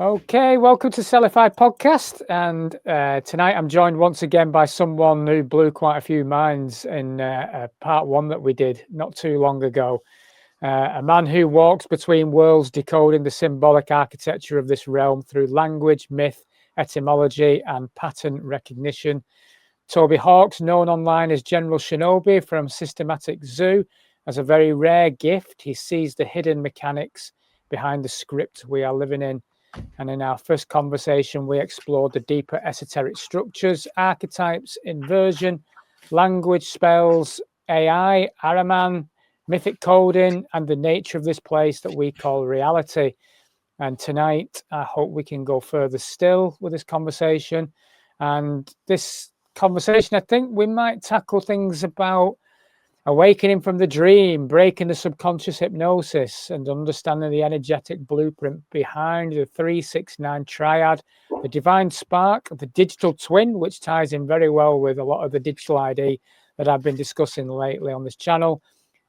Okay, welcome to Stellify podcast. And tonight I'm joined once again by someone who blew quite a few minds in part one that we did not too long ago. A man who walks between worlds, decoding the symbolic architecture of this realm through language, myth, etymology, and pattern recognition. Toby Hawkes, known online as General Shinobi from Systematic Zoo, has a very rare gift. He sees the hidden mechanics behind the script we are living in. And in our first conversation, we explored the deeper esoteric structures, archetypes, inversion, language, spells, AI, Araman, mythic coding, and the nature of this place that we call reality. And tonight, I hope we can go further still with this conversation. And this conversation, I think we might tackle things about awakening from the dream, breaking the subconscious hypnosis, and understanding the energetic blueprint behind the 369 triad, the divine spark, the digital twin, which ties in very well with a lot of the digital ID that I've been discussing lately on this channel,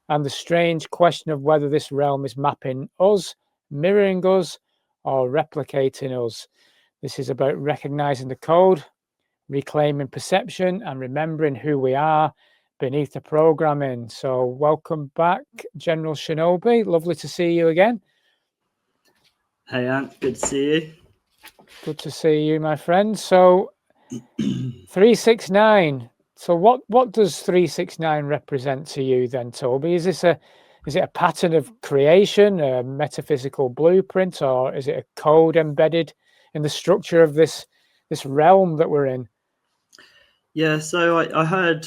and the strange question of whether this realm is mapping us, mirroring us, or replicating us. This is about recognizing the code, reclaiming perception, and remembering who we are beneath the programming. So welcome back, General Shinobi. Lovely to see you again. Hey, Ant, good to see you. Good to see you, my friend. So 369. So what does 369 represent to you then, Toby? Is it a pattern of creation, a metaphysical blueprint, or is it a code embedded in the structure of this realm that we're in? Yeah, so I heard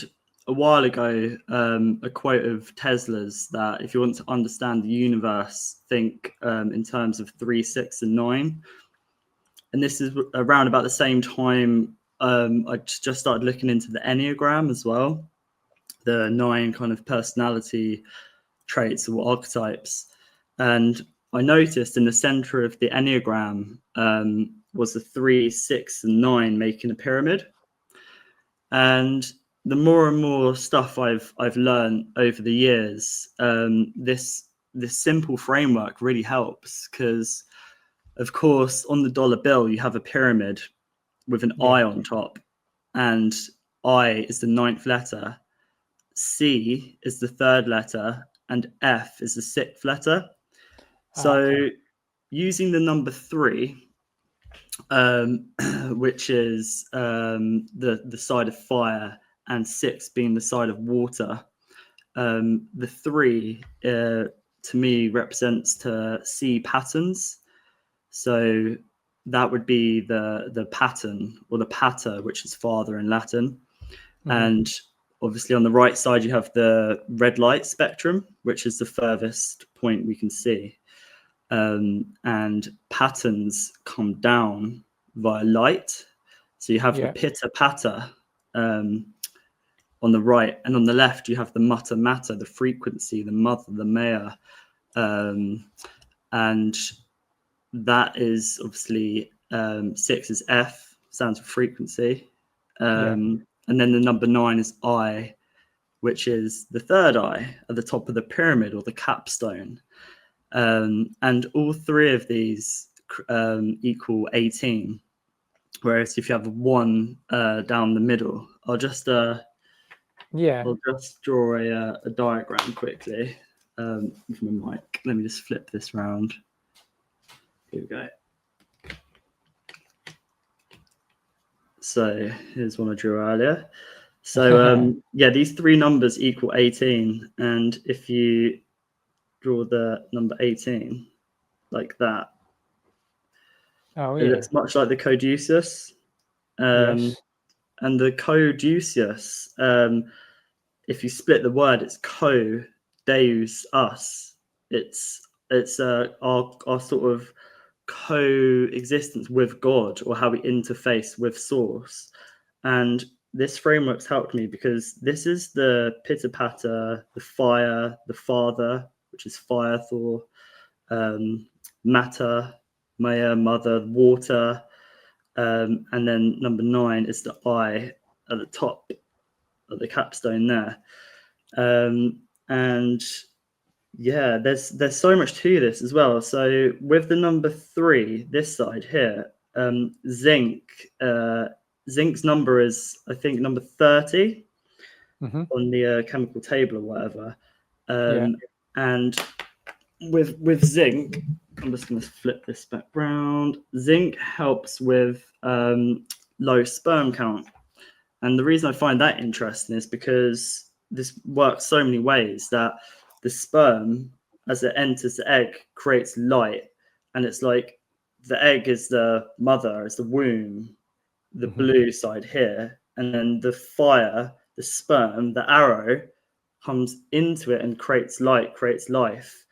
a while ago a quote of Tesla's that if you want to understand the universe, think in terms of 3, 6, and 9. And this is around about the same time I just started looking into the Enneagram as well, the 9 kind of personality traits or archetypes. And I noticed in the center of the Enneagram was the 3, 6, and 9 making a pyramid. And the more and more stuff I've learned over the years, this simple framework really helps because, of course, on the dollar bill you have a pyramid with an I on top, and I is the 9th letter, C is the 3rd letter, and F is the 6th letter. So using the number 3, which is the side of fire, and 6 being the side of water. The 3 to me represents to see patterns. So that would be the pattern, or the pater, which is father in Latin. And obviously on the right side you have the red light spectrum, which is the furthest point we can see. And patterns come down via light. So you have the pitter patter on the right, and on the left you have the mutta matter, the frequency, the mother, the maya, and that is obviously 6 is F, stands for frequency, and then the number 9 is I, which is the 3rd eye at the top of the pyramid, or the capstone. And all 3 of these equal 18. Whereas if you have 1 down the middle, I'll just draw a diagram quickly with my mic. Let me just flip this round. Here we go. So here's one I drew earlier. So these 3 numbers equal 18, and if you draw the number 18 like that, it looks much like the caduceus. And the caduceus, if you split the word, it's co, deus, us. It's our sort of coexistence with God, or how we interface with source. And this framework's helped me because this is the pitter patter, the fire, the father, which is fire, Thor, matter, maya, mother, water, and then number 9 is the I at the top of the capstone there. And Yeah, there's so much to this as well. So with the number 3, this side here, zinc, zinc's number is, I think, number 30 on the chemical table or whatever. Yeah. And with zinc, I'm just going to flip this back round. Zinc helps with low sperm count. And the reason I find that interesting is because this works so many ways that the sperm, as it enters the egg, creates light. And it's like the egg is the mother, is the womb, the blue side here. And then the fire, the sperm, the arrow comes into it and creates light, creates life.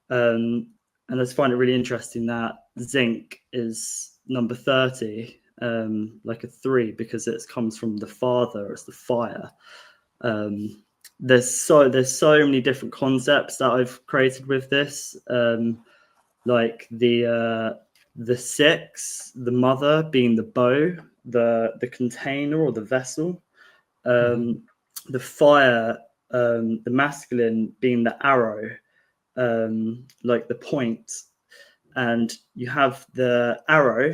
And I just find it really interesting that zinc is number 30, like a 3, because it comes from the father, it's the fire. There's so many different concepts that I've created with this, like the 6, the mother being the bow, the container or the vessel, the fire, the masculine being the arrow, like the point, and you have the arrow,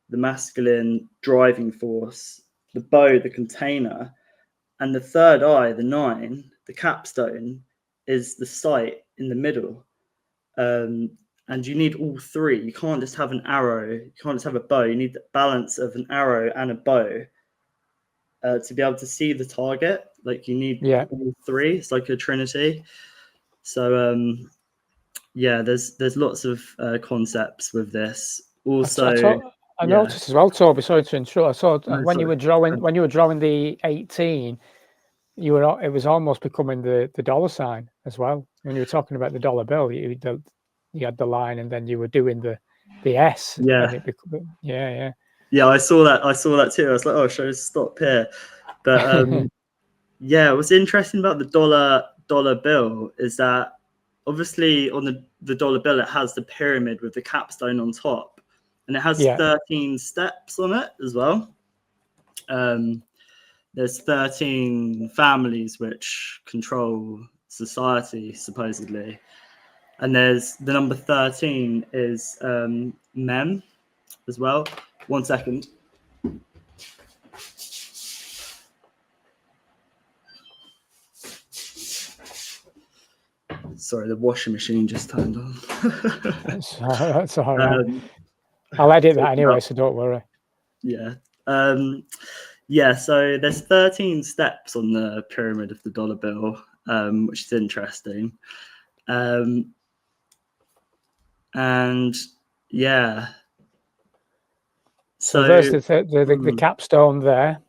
the masculine driving force, the bow, the container, and the third eye, the 9, the capstone, is the sight in the middle. And you need all 3. You can't just have an arrow, you can't just have a bow. You need the balance of an arrow and a bow to be able to see the target. Like you need all 3. It's like a trinity. So yeah, there's lots of concepts with this. Also, I noticed as well, Toby. Sorry to interrupt. I saw when you were drawing the 18, it was almost becoming the dollar sign as well. When you were talking about the dollar bill, you had the line, and then you were doing the S. Yeah, and it yeah. I saw that too. I was like, oh, should I stop here? But yeah, what's interesting about the dollar bill is that obviously on the dollar bill, it has the pyramid with the capstone on top, and it has 13 steps on it as well. There's 13 families which control society, supposedly. And there's the number 13 is Mem as well. 1 second. Sorry, the washing machine just turned on. That's all right. I'll edit that anyway, so don't worry. Yeah. Yeah, so there's 13 steps on the pyramid of the dollar bill, which is interesting. And yeah. So there's the capstone there.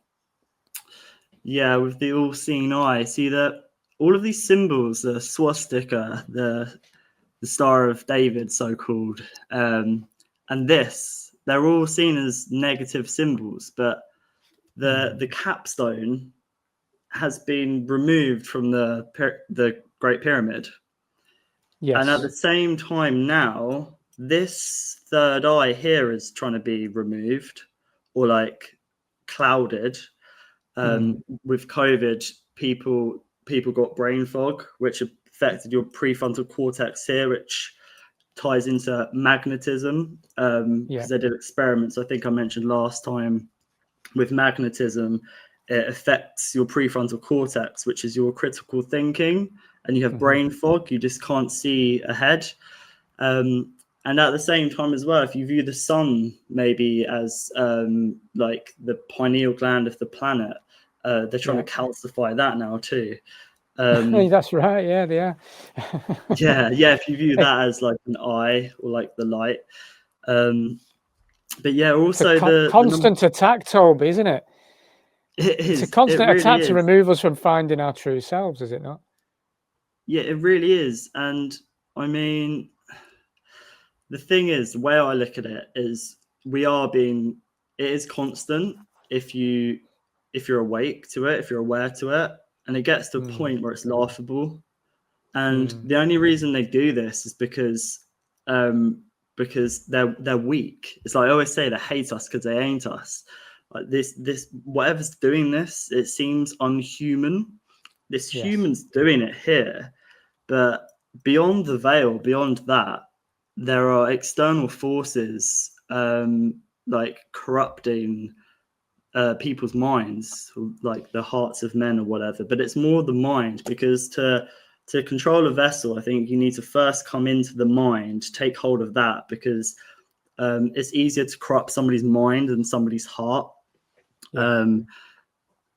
Yeah, with the all-seeing eye. See that all of these symbols, the swastika, the Star of David, so-called, and this, they're all seen as negative symbols, but the capstone has been removed from the Great Pyramid. Yes. And at the same time now, this third eye here is trying to be removed or like clouded. With COVID, people got brain fog, which affected your prefrontal cortex here, which ties into magnetism. Because they did experiments, I think I mentioned last time, with magnetism, it affects your prefrontal cortex, which is your critical thinking, and you have brain fog. You just can't see ahead. And at the same time as well, if you view the sun maybe as like the pineal gland of the planet, they're trying to calcify that now too. That's right. Yeah, they are. yeah. If you view that as like an eye or like the light, but yeah, also the constant attack, Toby, isn't it? It is. It's a constant attack to remove us from finding our true selves, is it not? Yeah, it really is. And I mean, the thing is, the way I look at it is it is constant if you're awake to it, if you're aware to it, and it gets to a point where it's laughable. And the only reason they do this is because they're weak. It's like I always say, they hate us because they ain't us. Like this whatever's doing this, it seems unhuman. This human's doing it here, but beyond the veil, beyond that, there are external forces like corrupting people's minds, like the hearts of men or whatever. But it's more the mind, because to control a vessel, I think you need to first come into the mind, take hold of that, because it's easier to corrupt somebody's mind than somebody's heart.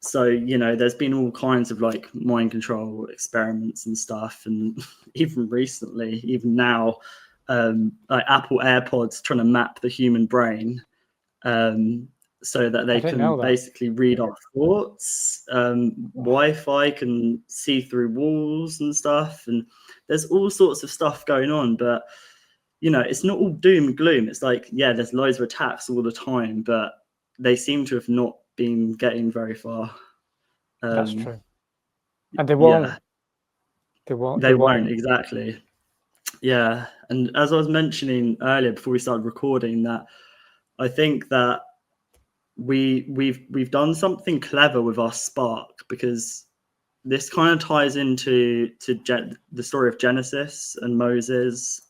So, you know, there's been all kinds of like mind control experiments and stuff. And even recently, even now, like Apple AirPods trying to map the human brain so that they can basically read our thoughts. Wi-Fi can see through walls and stuff. And there's all sorts of stuff going on. But, you know, it's not all doom and gloom. It's like, yeah, there's loads of attacks all the time, but they seem to have not been getting very far. That's true. And they won't. Yeah, they won't. They won't, exactly. Yeah. And as I was mentioning earlier before we started recording, that I think that we've done something clever with our spark, because this kind of ties into the story of Genesis and Moses,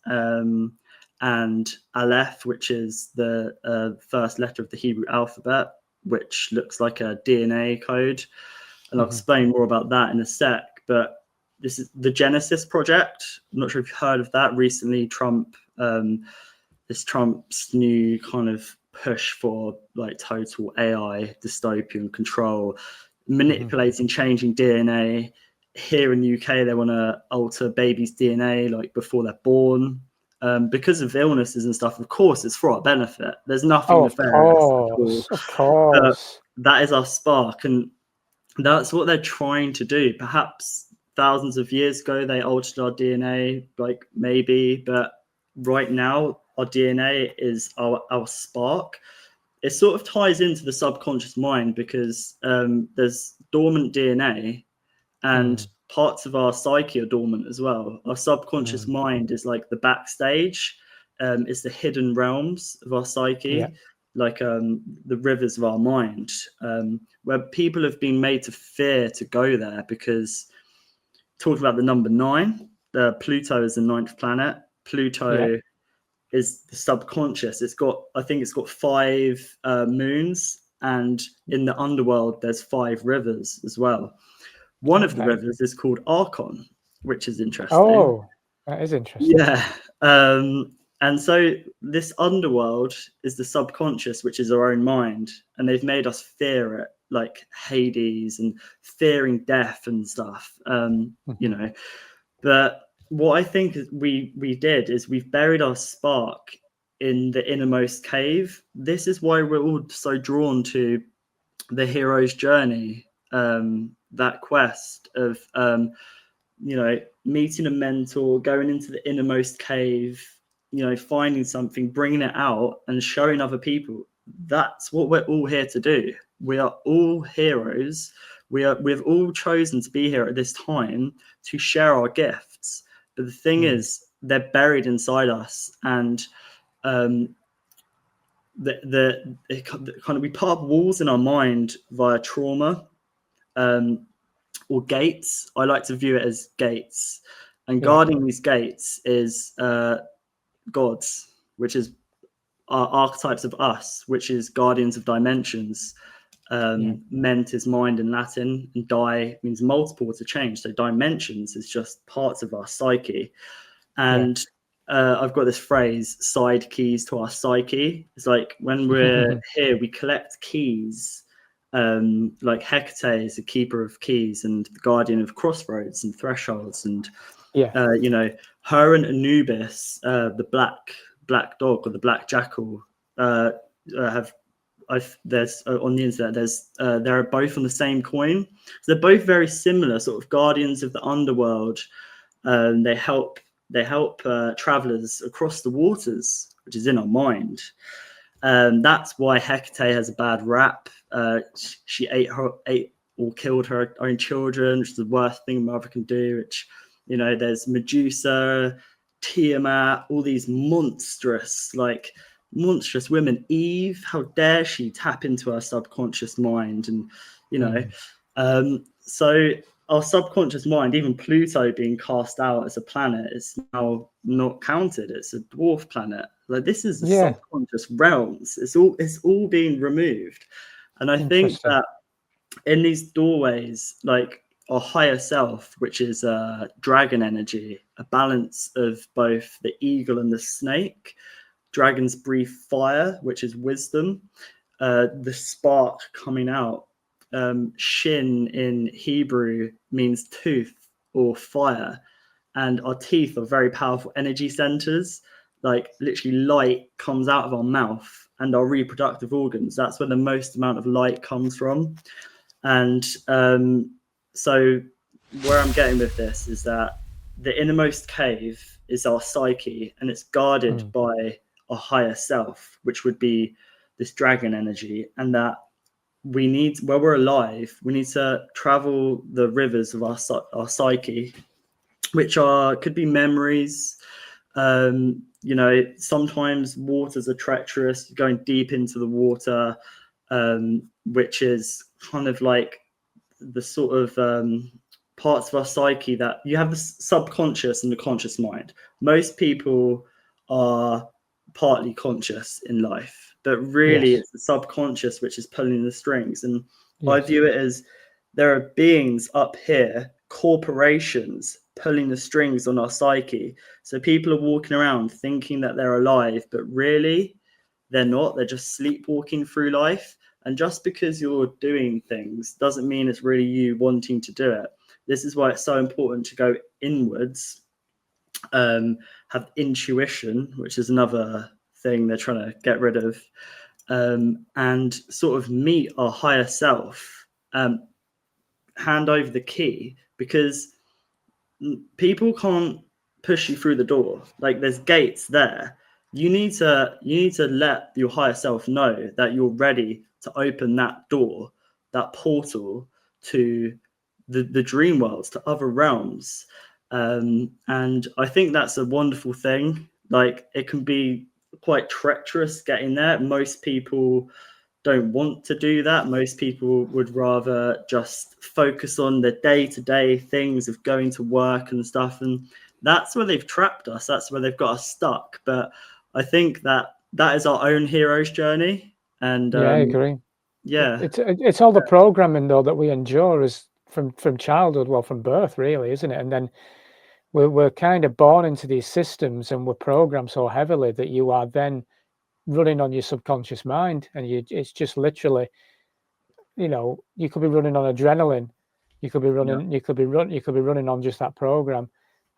and Aleph, which is the first letter of the Hebrew alphabet, which looks like a DNA code. And I'll explain more about that in a sec. But this is the Genesis project. I'm not sure if you've heard of that. Recently, Trump's new kind of push for like total AI dystopian control, manipulating, changing DNA. Here in the UK, they want to alter babies' DNA like before they're born. Because of illnesses and stuff. Of course, it's for our benefit. There's nothing nefarious. Of course. That is our spark, and that's what they're trying to do. Perhaps thousands of years ago, they altered our DNA, like maybe, but right now, our DNA is our spark. It sort of ties into the subconscious mind, because there's dormant DNA and parts of our psyche are dormant as well. Our subconscious mind is like the backstage. It's the hidden realms of our psyche, like the rivers of our mind, where people have been made to fear to go there, because talking about the number 9, Pluto is the 9th planet. Pluto is the subconscious. I think it's got 5 moons, and in the underworld there's 5 rivers as well. One of the rivers is called Archon, which is interesting. Oh, that is interesting. Yeah. And so this underworld is the subconscious, which is our own mind, and they've made us fear it, like Hades and fearing death and stuff. You know, but what I think we did is we've buried our spark in the innermost cave. This is why we're all so drawn to the hero's journey, that quest of you know, meeting a mentor, going into the innermost cave, you know, finding something, bringing it out and showing other people. That's what we're all here to do. We are all heroes. We've all chosen to be here at this time to share our gifts. But the thing is, they're buried inside us, and we put up walls in our mind via trauma, or gates. I like to view it as gates, and guarding these gates is gods, which is our archetypes of us, which is guardians of dimensions. Ment is mind in Latin, and die means multiple to change. So dimensions is just parts of our psyche. And I've got this phrase, side keys to our psyche. It's like when we're here, we collect keys. Like Hecate is the keeper of keys and the guardian of crossroads and thresholds. And, you know, her and Anubis, the black dog or the black jackal, there's on the internet, they're both on the same coin. So they're both very similar, sort of guardians of the underworld. They help travelers across the waters, which is in our mind. That's why Hecate has a bad rap. She ate or killed her own children, which is the worst thing a mother can do. Which, you know, there's Medusa, Tiamat, all these monstrous women. Eve, how dare she tap into her subconscious mind? And, you know, so our subconscious mind, even Pluto being cast out as a planet, is now not counted. It's a dwarf planet. Like, this is the Yeah, subconscious realms. It's all being removed. And I think interesting. that in these doorways, like our higher self, which is dragon energy, a balance of both the eagle and the snake. Dragons breathe fire, which is wisdom. The spark coming out. Shin in Hebrew means tooth or fire, and our teeth are very powerful energy centers. Like, literally, light comes out of our mouth, and our reproductive organs. That's where the most amount of light comes from. And so, where I'm getting with this is that the innermost cave is our psyche, and it's guarded by a higher self, which would be this dragon energy. And that we need, while we're alive, we need to travel the rivers of our psyche, which could be memories. Sometimes waters are treacherous, going deep into the water, which is kind of like the sort of parts of our psyche that you have the subconscious and the conscious mind. Most people are partly conscious in life, but really Yes, it's the subconscious which is pulling the strings. And I yes, view it as there are beings up here, corporations, pulling the strings on our psyche. So people are walking around thinking that they're alive, but really they're not. They're just sleepwalking through life. And just because you're doing things doesn't mean it's really you wanting to do it. This is why it's so important to go inwards, have intuition, which is another thing they're trying to get rid of, and sort of meet our higher self, hand over the key, because people can't push you through the door. Like, there's gates there. You need to let your higher self know that you're ready to open that door, that portal to the dream worlds, to other realms. And I think that's a wonderful thing. Like, it can be quite treacherous getting there. Most people don't want to do that. Most people would rather just focus on the day-to-day things of going to work and stuff, and that's where they've trapped us. That's where they've got us stuck. But I think that is our own hero's journey. And yeah, I agree. yeah, It's all the programming though that we endure as from childhood, well, from birth, really, isn't it? And then we're kind of born into these systems, and we're programmed so heavily that you are then running on your subconscious mind, and it's just literally, you could be running on adrenaline, you could be running, you could be running on just that program,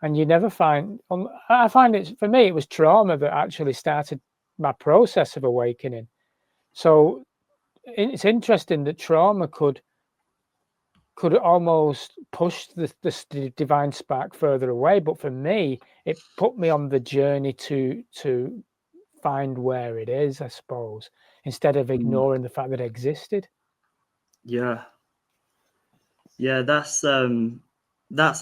and you never find. I find it, for me, it was trauma that actually started my process of awakening. So it's interesting that trauma could almost push the divine spark further away, but for me, it put me on the journey to find where it is, I suppose, instead of ignoring the fact that it existed. yeah, that's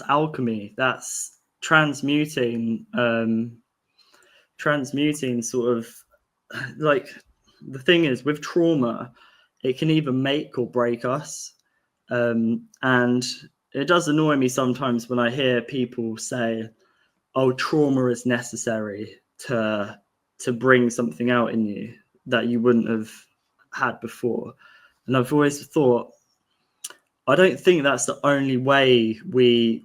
alchemy. That's transmuting, sort of, like, the thing is, with trauma, it can either make or break us. And it does annoy me sometimes when I hear people say, oh, trauma is necessary to bring something out in you that you wouldn't have had before. And I've always thought, I don't think that's the only way we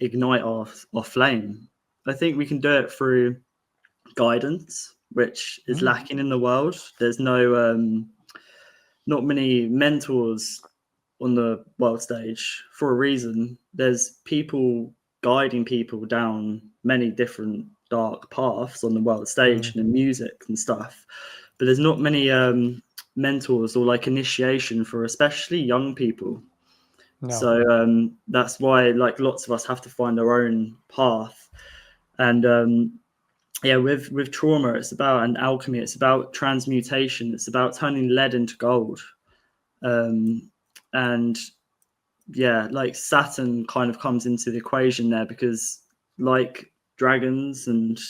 ignite our flame. I think we can do it through guidance, which is lacking in the world. There's not many mentors on the world stage for a reason. There's people guiding people down many different dark paths on the world stage and in music and stuff, but there's not many mentors or like initiation for especially young people. No. So that's why, like, lots of us have to find our own path. And yeah, with trauma, it's about an alchemy. It's about transmutation. It's about turning lead into gold. And yeah, like, Saturn kind of comes into the equation there, because, like dragons and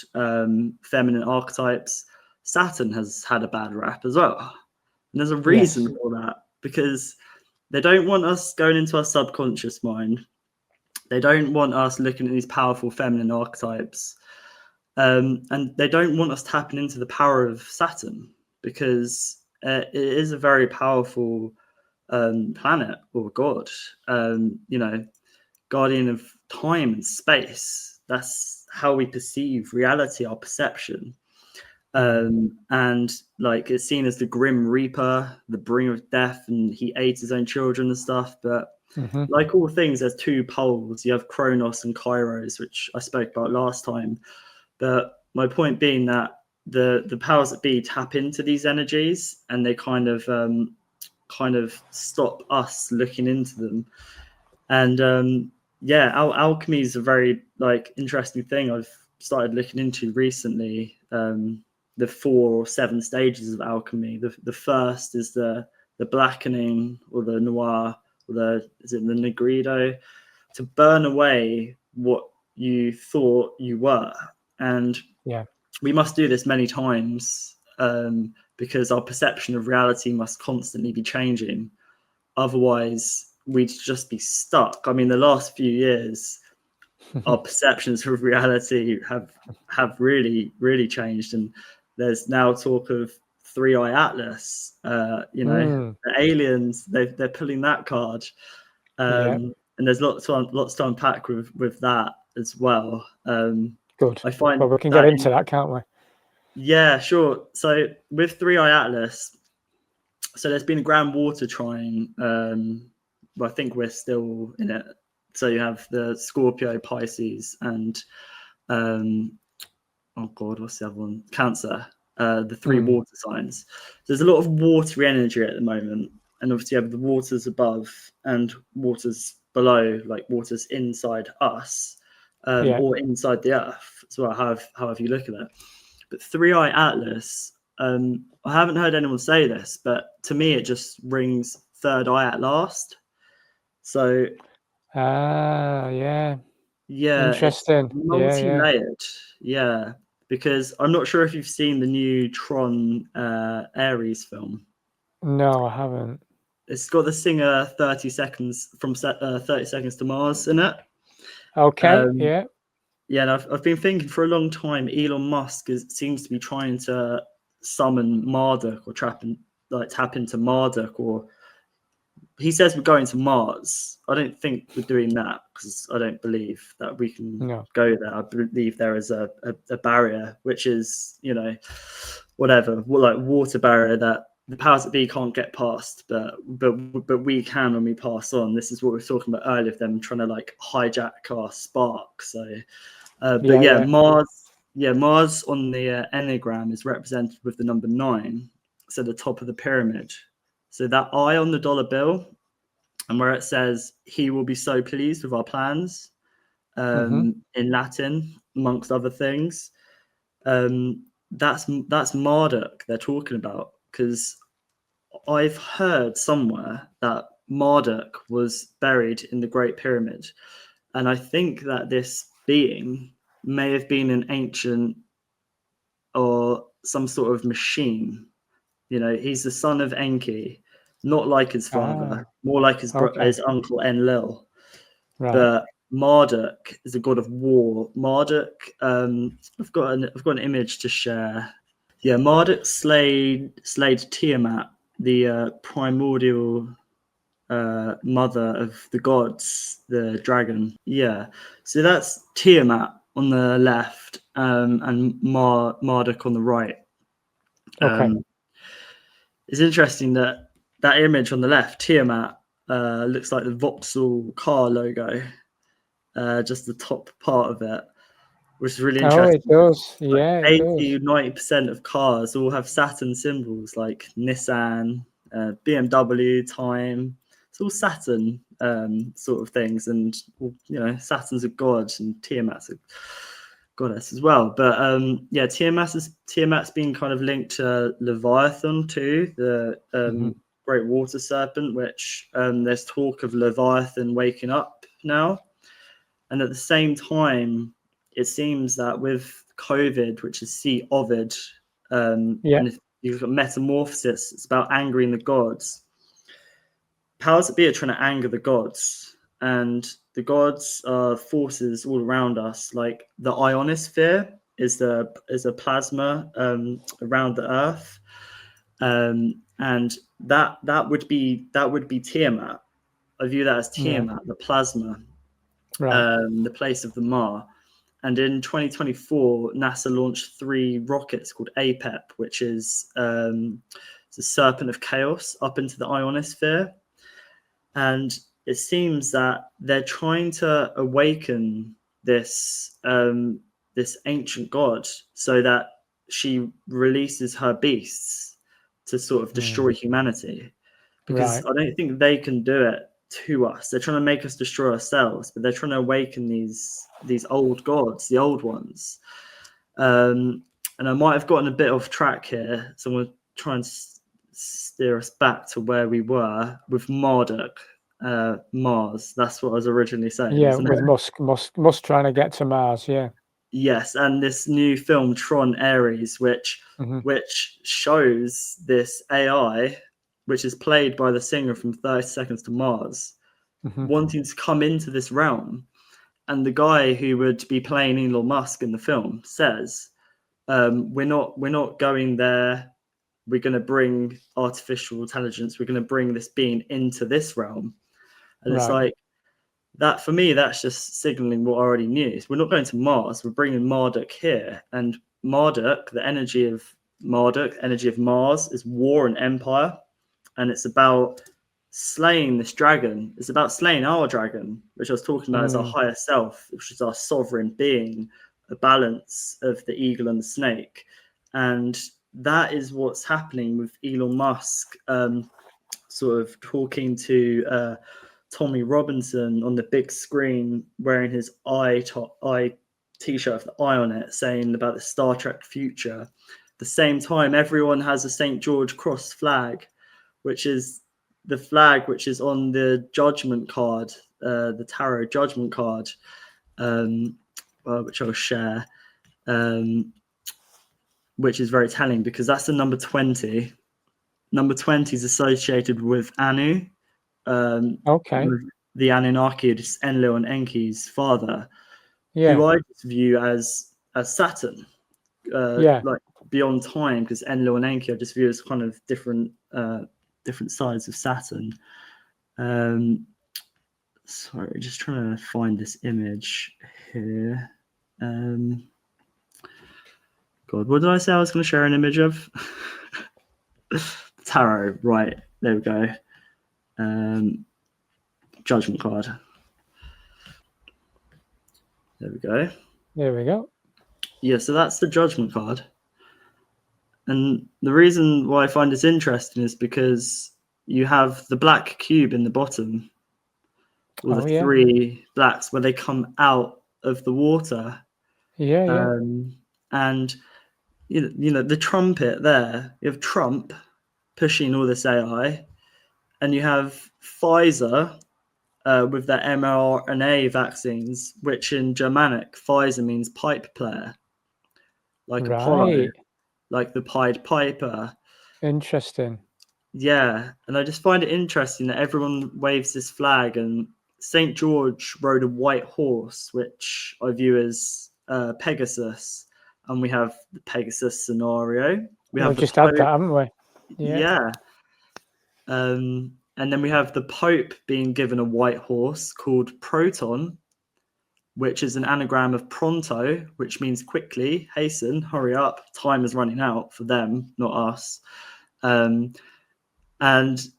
feminine archetypes, Saturn has had a bad rap as well. And there's a reason for that, because they don't want us going into our subconscious mind. They don't want us looking at these powerful feminine archetypes. And they don't want us tapping into the power of Saturn, because it is a very powerful planet or god, guardian of time and space. That's how we perceive reality, our perception. And like, it's seen as the grim reaper, the bringer of death, and he aids his own children and stuff. But like all things, there's two poles. You have Kronos and Kairos, which I spoke about last time. But my point being that the powers that be tap into these energies, and they kind of stop us looking into them. And alchemy is a very like interesting thing I've started looking into recently. The 4 or 7 stages of alchemy. The first is the blackening, or the noir, or the negrido, to burn away what you thought you were. And we must do this many times, because our perception of reality must constantly be changing. Otherwise, we'd just be stuck. I mean, the last few years, our perceptions of reality have really, really changed. And there's now talk of 3-eye atlas. The aliens, they're pulling that card. And there's lots to unpack with that as well. Good. I find we can get into that, can't we? Yeah, sure. So with 3-eye atlas, so there's been a groundwater trine. I think we're still in it. So you have the Scorpio, Pisces, and what's the other one? Cancer. The 3 water signs. There's a lot of watery energy at the moment, and obviously you have the waters above and waters below, like waters inside us, or inside the earth as well. However you look at it. But 3-eye atlas, I haven't heard anyone say this, but to me it just rings third eye at last. So interesting. it's multi-layered. Because I'm not sure if you've seen the new Tron Ares film. No, I haven't. It's got the singer 30 Seconds from 30 Seconds to Mars in it. Okay. And I've been thinking for a long time, Elon Musk seems to be trying to summon Marduk, or tap into Marduk, or he says we're going to Mars. I don't think we're doing that, because I don't believe that we can go there. I believe there is a barrier, which is, whatever, like water barrier that the powers that be can't get past, but we can when we pass on. This is what we were talking about earlier, of them trying to like hijack our spark. So, Mars on the Enneagram is represented with the number 9, so the top of the pyramid. So that eye on the dollar bill, and where it says "He will be so pleased with our plans," in Latin, amongst other things. That's Marduk they're talking about, because I've heard somewhere that Marduk was buried in the Great Pyramid, and I think that this being may have been an ancient or some sort of machine. He's the son of Enki, not like his father, more like his uncle Enlil. Right. But Marduk is a god of war. Marduk, I've got an image to share. Yeah, Marduk slayed Tiamat, the primordial mother of the gods, the dragon. Yeah, so that's Tiamat on the left, and Marduk on the right. It's interesting that image on the left, Tiamat, looks like the Vauxhall car logo, just the top part of it, which is really interesting. Oh, it does. Like it 80-90% of cars all have Saturn symbols, like Nissan, BMW, Time. It's all Saturn sort of things, and Saturn's a god, and Tiamat's a goddess as well. But Tiamat's been kind of linked to Leviathan too, the great water serpent, which there's talk of Leviathan waking up now. And at the same time, it seems that with COVID, which is see Ovid, and if you've got metamorphosis, it's about angering the gods. Powers that be are trying to anger the gods, and the gods are forces all around us. Like the ionosphere is a plasma around the Earth, and that would be Tiamat. I view that as Tiamat, the plasma, Right. the place of the Ma. And in 2024, NASA launched 3 rockets called APEP, which is the Serpent of Chaos, up into the ionosphere. And it seems that they're trying to awaken this this ancient god so that she releases her beasts to sort of destroy humanity. Because Right. I don't think they can do it to us. They're trying to make us destroy ourselves, but they're trying to awaken these old gods, the old ones. And I might have gotten a bit off track here, so I'm going to try and steer us back to where we were with Marduk, Mars. That's what I was originally saying, Yeah, wasn't with it? Musk trying to get to Mars. Yeah. Yes, and this new film Tron Ares, Hmm. which shows this AI, which is played by the singer from 30 Seconds to Mars, Hmm. wanting to come into this realm. And the guy who would be playing Elon Musk in the film says, we're not going there. We're going to bring artificial intelligence. We're going to bring this being into this realm." And it's Right. like, that for me, that's just signaling what I already knew. So we're not going to Mars. We're bringing Marduk here. And Marduk, the energy of Marduk, energy of Mars, is war and empire. And it's about slaying this dragon. It's about slaying our dragon, which I was talking about as our higher self, which is our sovereign being, a balance of the eagle and the snake. And that is what's happening with Elon Musk sort of talking to Tommy Robinson on the big screen, wearing his eye t-shirt with the eye on it, saying about the Star Trek future. At the same time, everyone has a St. George cross flag, which is the flag which is on the judgment card, the tarot judgment card, which I'll share, which is very telling because that's the number 20. Number 20 is associated with Anu, Okay. the Anunnaki, just Enlil and Enki's father, Yeah. who I just view as Saturn, Yeah. like beyond time, because Enlil and Enki I just view as kind of different sides of Saturn. Sorry, just trying to find this image here. God, what did I say I was going to share an image of? Tarot, right, there we go. Judgment card. There we go. There we go. Yeah, so that's the judgment card. And the reason why I find this interesting is because you have the black cube in the bottom, or the 3 blacks, where they come out of the water. Yeah. Yeah. And you know the trumpet there. You have Trump pushing all this AI, and you have Pfizer with their mRNA vaccines, which in Germanic, Pfizer means pipe player, like Apollo, Right. like the Pied Piper. Interesting. Yeah, and I just find it interesting that everyone waves this flag, and St. George rode a white horse, which I view as Pegasus, and we have the Pegasus scenario. We have We've the just had Pope, that, haven't we? yeah, and then we have the Pope being given a white horse called Proton, which is an anagram of pronto, which means quickly, hasten, hurry up. Time is running out for them, not us. And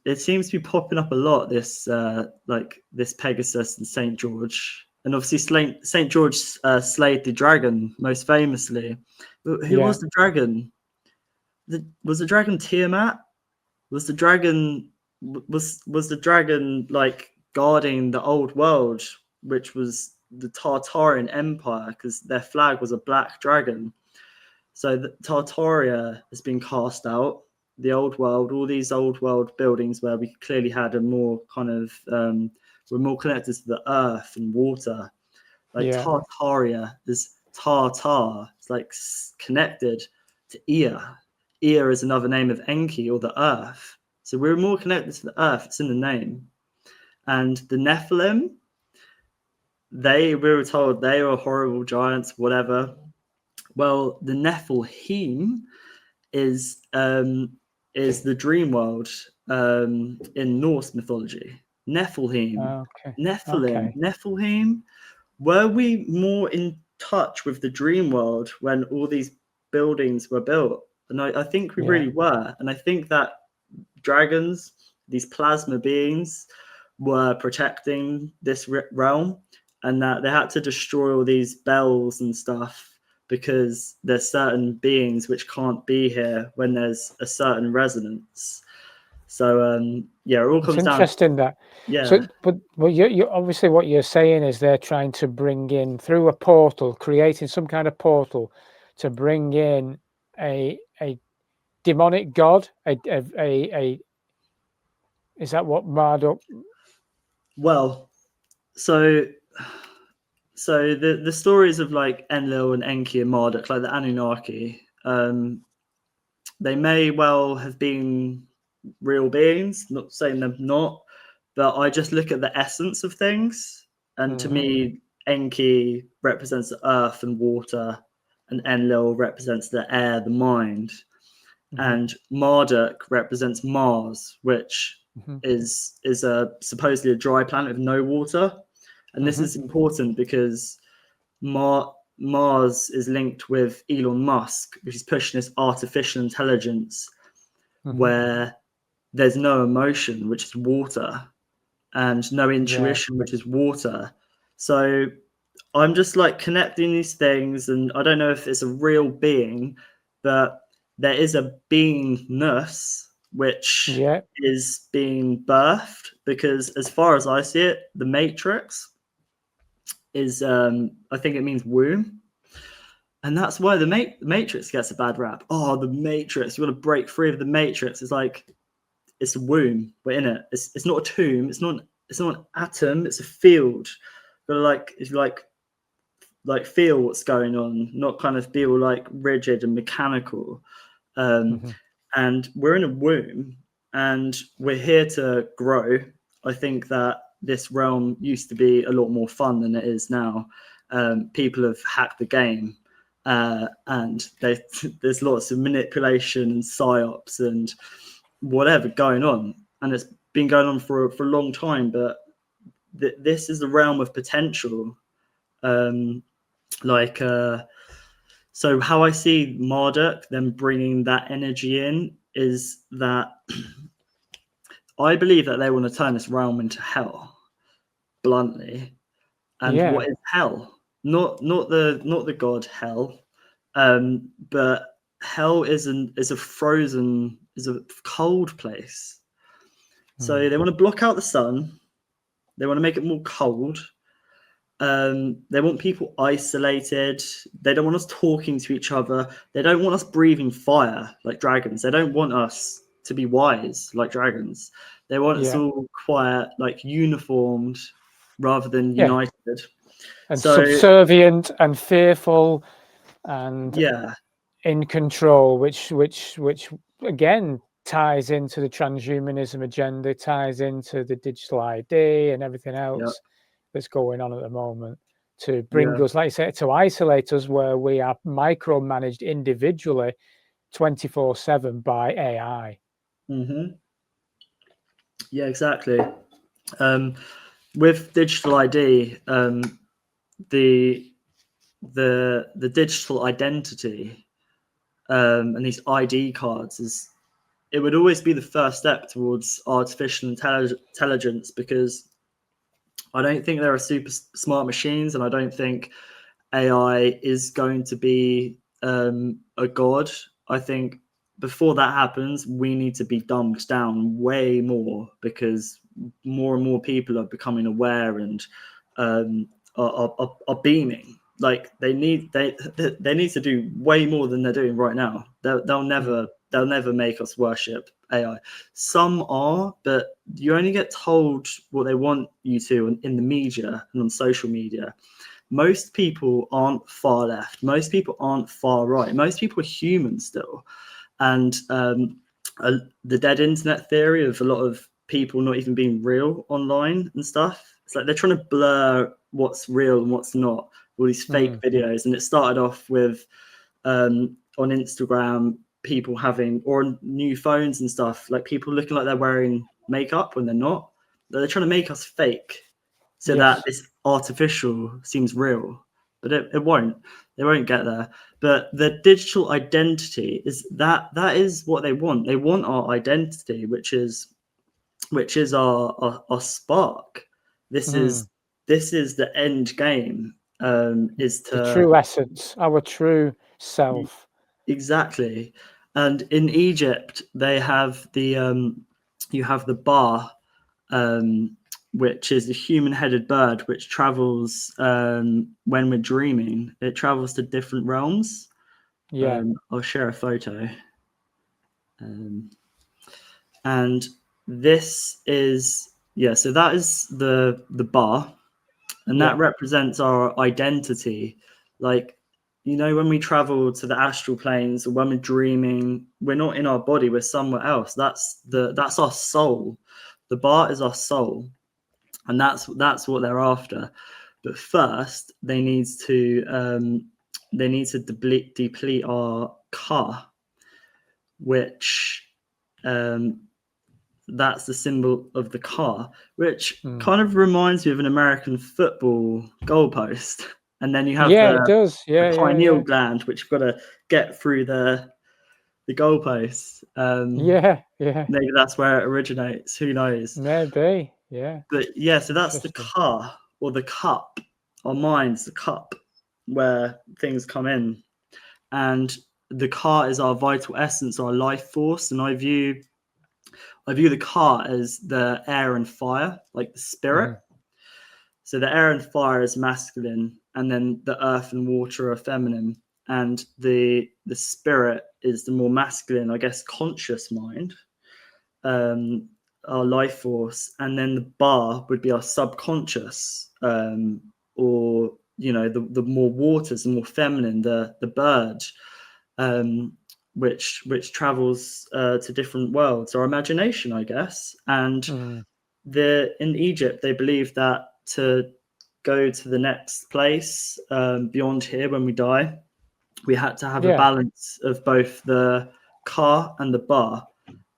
it seems to be popping up a lot, this this Pegasus and St. George. And obviously St. George slayed the dragon most famously. Who was the dragon? Was the dragon Tiamat? Was the dragon was the dragon like guarding the old world, which was the Tartarian Empire, because their flag was a black dragon. So the Tartaria has been cast out. The old world, all these old world buildings where we clearly had a more kind of we're more connected to the earth and water. Like Tartaria is Tartar. It's like connected to Ea. Ea is another name of Enki, or the earth. So we're more connected to the earth. It's in the name. And the Nephilim, we were told they were horrible giants, whatever. Well, the Nephilim is the dream world in Norse mythology. Nephilim. Okay. Nephilim. Okay. Nephilim. Were we more in touch with the dream world when all these buildings were built? And I think we Yeah. really were. And I think that dragons, these plasma beings, were protecting this realm, and that they had to destroy all these bells and stuff because there's certain beings which can't be here when there's a certain resonance. So yeah, it all It's comes down. interesting that. Yeah. So, but you obviously what you're saying is they're trying to bring in through a portal, creating some kind of portal to bring in a demonic god. Is that what Marduk? Well, so the stories of like Enlil and Enki and Marduk, like the Anunnaki, they may well have been real beings. Not saying they're not, but I just look at the essence of things, and to me, Enki represents the earth and water, and Enlil represents the air, the mind, and Marduk represents Mars, which is supposedly a dry planet with no water. And this is important because Mars is linked with Elon Musk, which is pushing this artificial intelligence where there's no emotion, which is water, and no intuition, which is water. So I'm just like connecting these things, and I don't know if it's a real being, but there is a beingness which is being birthed, because as far as I see it, the Matrix is I think it means womb, and that's why the Matrix gets a bad rap. Oh, the Matrix, you want to break free of the Matrix. It's like, it's a womb, we're in it. It's not a tomb, it's not an atom, it's a field. But like, if you like feel what's going on, not kind of feel like rigid and mechanical. And we're in a womb, and we're here to grow. I think that this realm used to be a lot more fun than it is now. People have hacked the game, and there's lots of manipulation and psyops and whatever going on, and it's been going on for a long time. But this is the realm of potential. So how I see Marduk, them bringing that energy in, is that I believe that they want to turn this realm into hell, bluntly. And what is hell? Not the god hell, but hell is a cold place. So they want to block out the sun. They want to make it more cold. They want people isolated. They don't want us talking to each other. They don't want us breathing fire like dragons. They don't want us to be wise like dragons. They want us all quiet, like uniformed, rather than united. And subservient and fearful and in control, which again ties into the transhumanism agenda, ties into the digital ID and everything else that's going on at the moment, to bring us, like you say, to isolate us, where we are micromanaged individually 24/7 by AI. Yeah, exactly. With digital ID, the digital identity and these ID cards it would always be the first step towards artificial intelligence, because I don't think there are super smart machines, and I don't think AI is going to be a god. I think before that happens, we need to be dumbed down way more, because more and more people are becoming aware and are beaming. Like they need to do way more than they're doing right now. They'll never make us worship AI. Some are, but you only get told what they want you to in the media and on social media. Most people aren't far left. Most people aren't far right. Most people are human still. And the dead internet theory of a lot of people not even being real online and stuff, It's like they're trying to blur what's real and what's not, all these fake videos. And it started off with on Instagram, people having, or on new phones and stuff, like people looking like they're wearing makeup when they're not. They're trying to make us fake so that this artificial seems real, but it won't. They won't get there. But the digital identity is that is what they want. They want our identity, which is our spark. This is the end game. Is to the true essence, our true self. Exactly. And in Egypt, they have the you have the bar, which is a human-headed bird which travels when we're dreaming. It travels to different realms. I'll share a photo. And this is so that is the bar, and that represents our identity. Like, you know, when we travel to the astral planes or when we're dreaming, we're not in our body, we're somewhere else. That's our soul. The bar is our soul, and that's what they're after. But first, they need to deplete our ka, which that's the symbol of the car, which kind of reminds me of an American football goalpost. And then you have it does. the pineal gland, which you've got to get through the goalposts. Maybe that's where it originates. Who knows? Maybe, yeah. But yeah, so that's the car, or the cup. Our mind's the cup where things come in. And the car is our vital essence, our life force. And I view the car as the air and fire, like the spirit. So the air and fire is masculine, and then the earth and water are feminine, and the spirit is the more masculine, I guess, conscious mind, our life force, and then the bar would be our subconscious, or the more waters, the more feminine, the bird, which travels to different worlds, our imagination, I guess. And in Egypt, they believe that to go to the next place beyond here when we die, we had to have a balance of both the ka and the ba,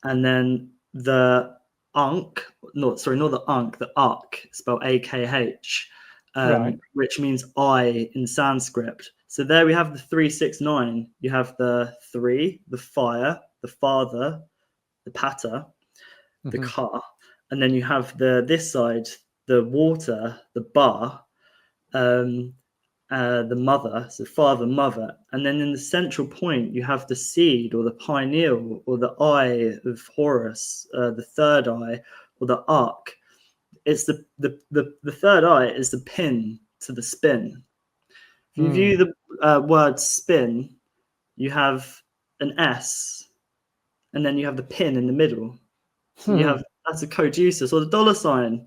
and then the not the the ak, spelled akh, which means I in Sanskrit. So there we have the 369. You have the 3, the fire, the father, the pata, the ka, and then you have this side, the water, the ba, the mother, so father, mother, and then in the central point you have the seed, or the pineal, or the eye of Horus, the third eye, or the arc. It's the third eye is the pin to the spin. If you view the word spin, you have an S, and then you have the pin in the middle. So you have, that's a caduceus, or the dollar sign,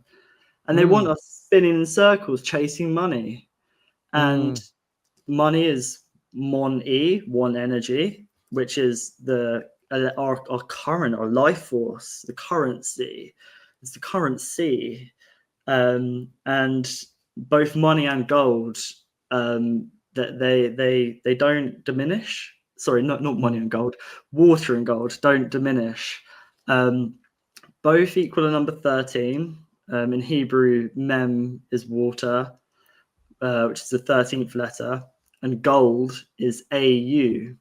and they want us spinning in circles, chasing money. And money is mon-e, one energy, which is our current, our life force, the currency. It's the currency, and both money and gold, that they don't diminish. Sorry, not money and gold. Water and gold don't diminish. Both equal a number 13. In Hebrew, mem is water, which is the 13th letter, and gold is AU.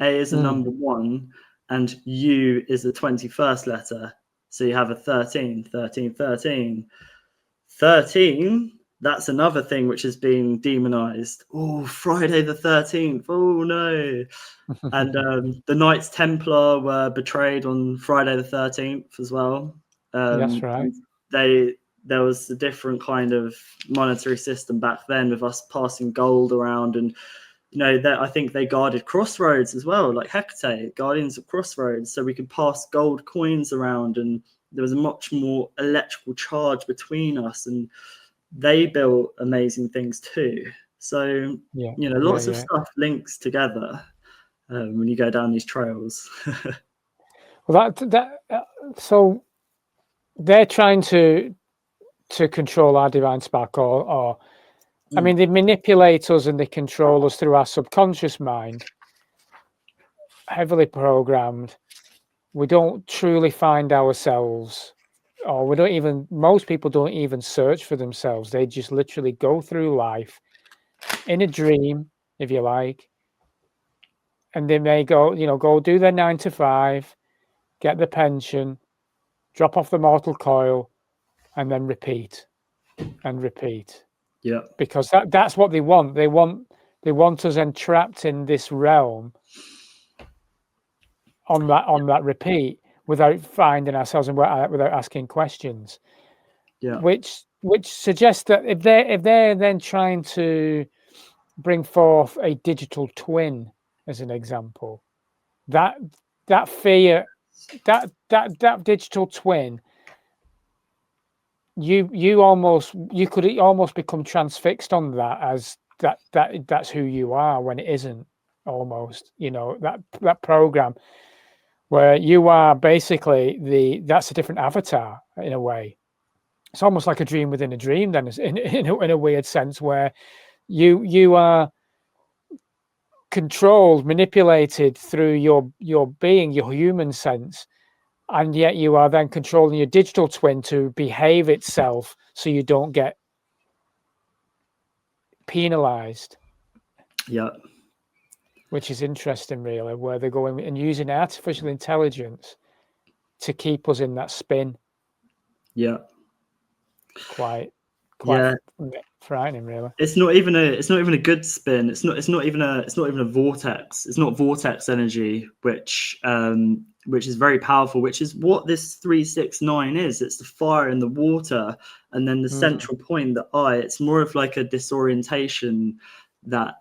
A is a number 1, and U is the 21st letter. So you have a 13, 13, 13. 13, that's another thing which has been demonized. Oh, Friday the 13th. Oh, no. And the Knights Templar were betrayed on Friday the 13th as well. That's right. There was a different kind of monetary system back then, with us passing gold around, and I think they guarded crossroads as well, like Hecate, guardians of crossroads, so we could pass gold coins around, and there was a much more electrical charge between us, and they built amazing things too. So lots of stuff links together when you go down these trails. Well, so they're trying to to control our divine spark, or I mean, they manipulate us and they control us through our subconscious mind, heavily programmed. We don't truly find ourselves, or we don't even, most people don't even search for themselves. They just literally go through life in a dream, if you like, and they may go, go do their 9 to 5, get the pension, drop off the mortal coil, and then repeat and repeat. Yeah. Because that's what they want. They want us entrapped in this realm on that repeat, without finding ourselves and without asking questions. Yeah. Which suggests that if they're then trying to bring forth a digital twin, as an example, that fear, that digital twin, you could almost become transfixed on that, as that's who you are, when it isn't. Almost, that program where you are basically that's a different avatar in a way. It's almost like a dream within a dream, then, in a weird sense, where you are controlled, manipulated through your being, your human sense, and yet you are then controlling your digital twin to behave itself so you don't get penalized. Yeah. Which is interesting, really, where they're going and using artificial intelligence to keep us in that spin. Yeah. Quite Yeah. frightening, really. It's not even a good spin. It's not even a vortex. It's not vortex energy, which is very powerful, which is what this 369 is. It's the fire in the water, and then the central point, the eye. It's more of like a disorientation that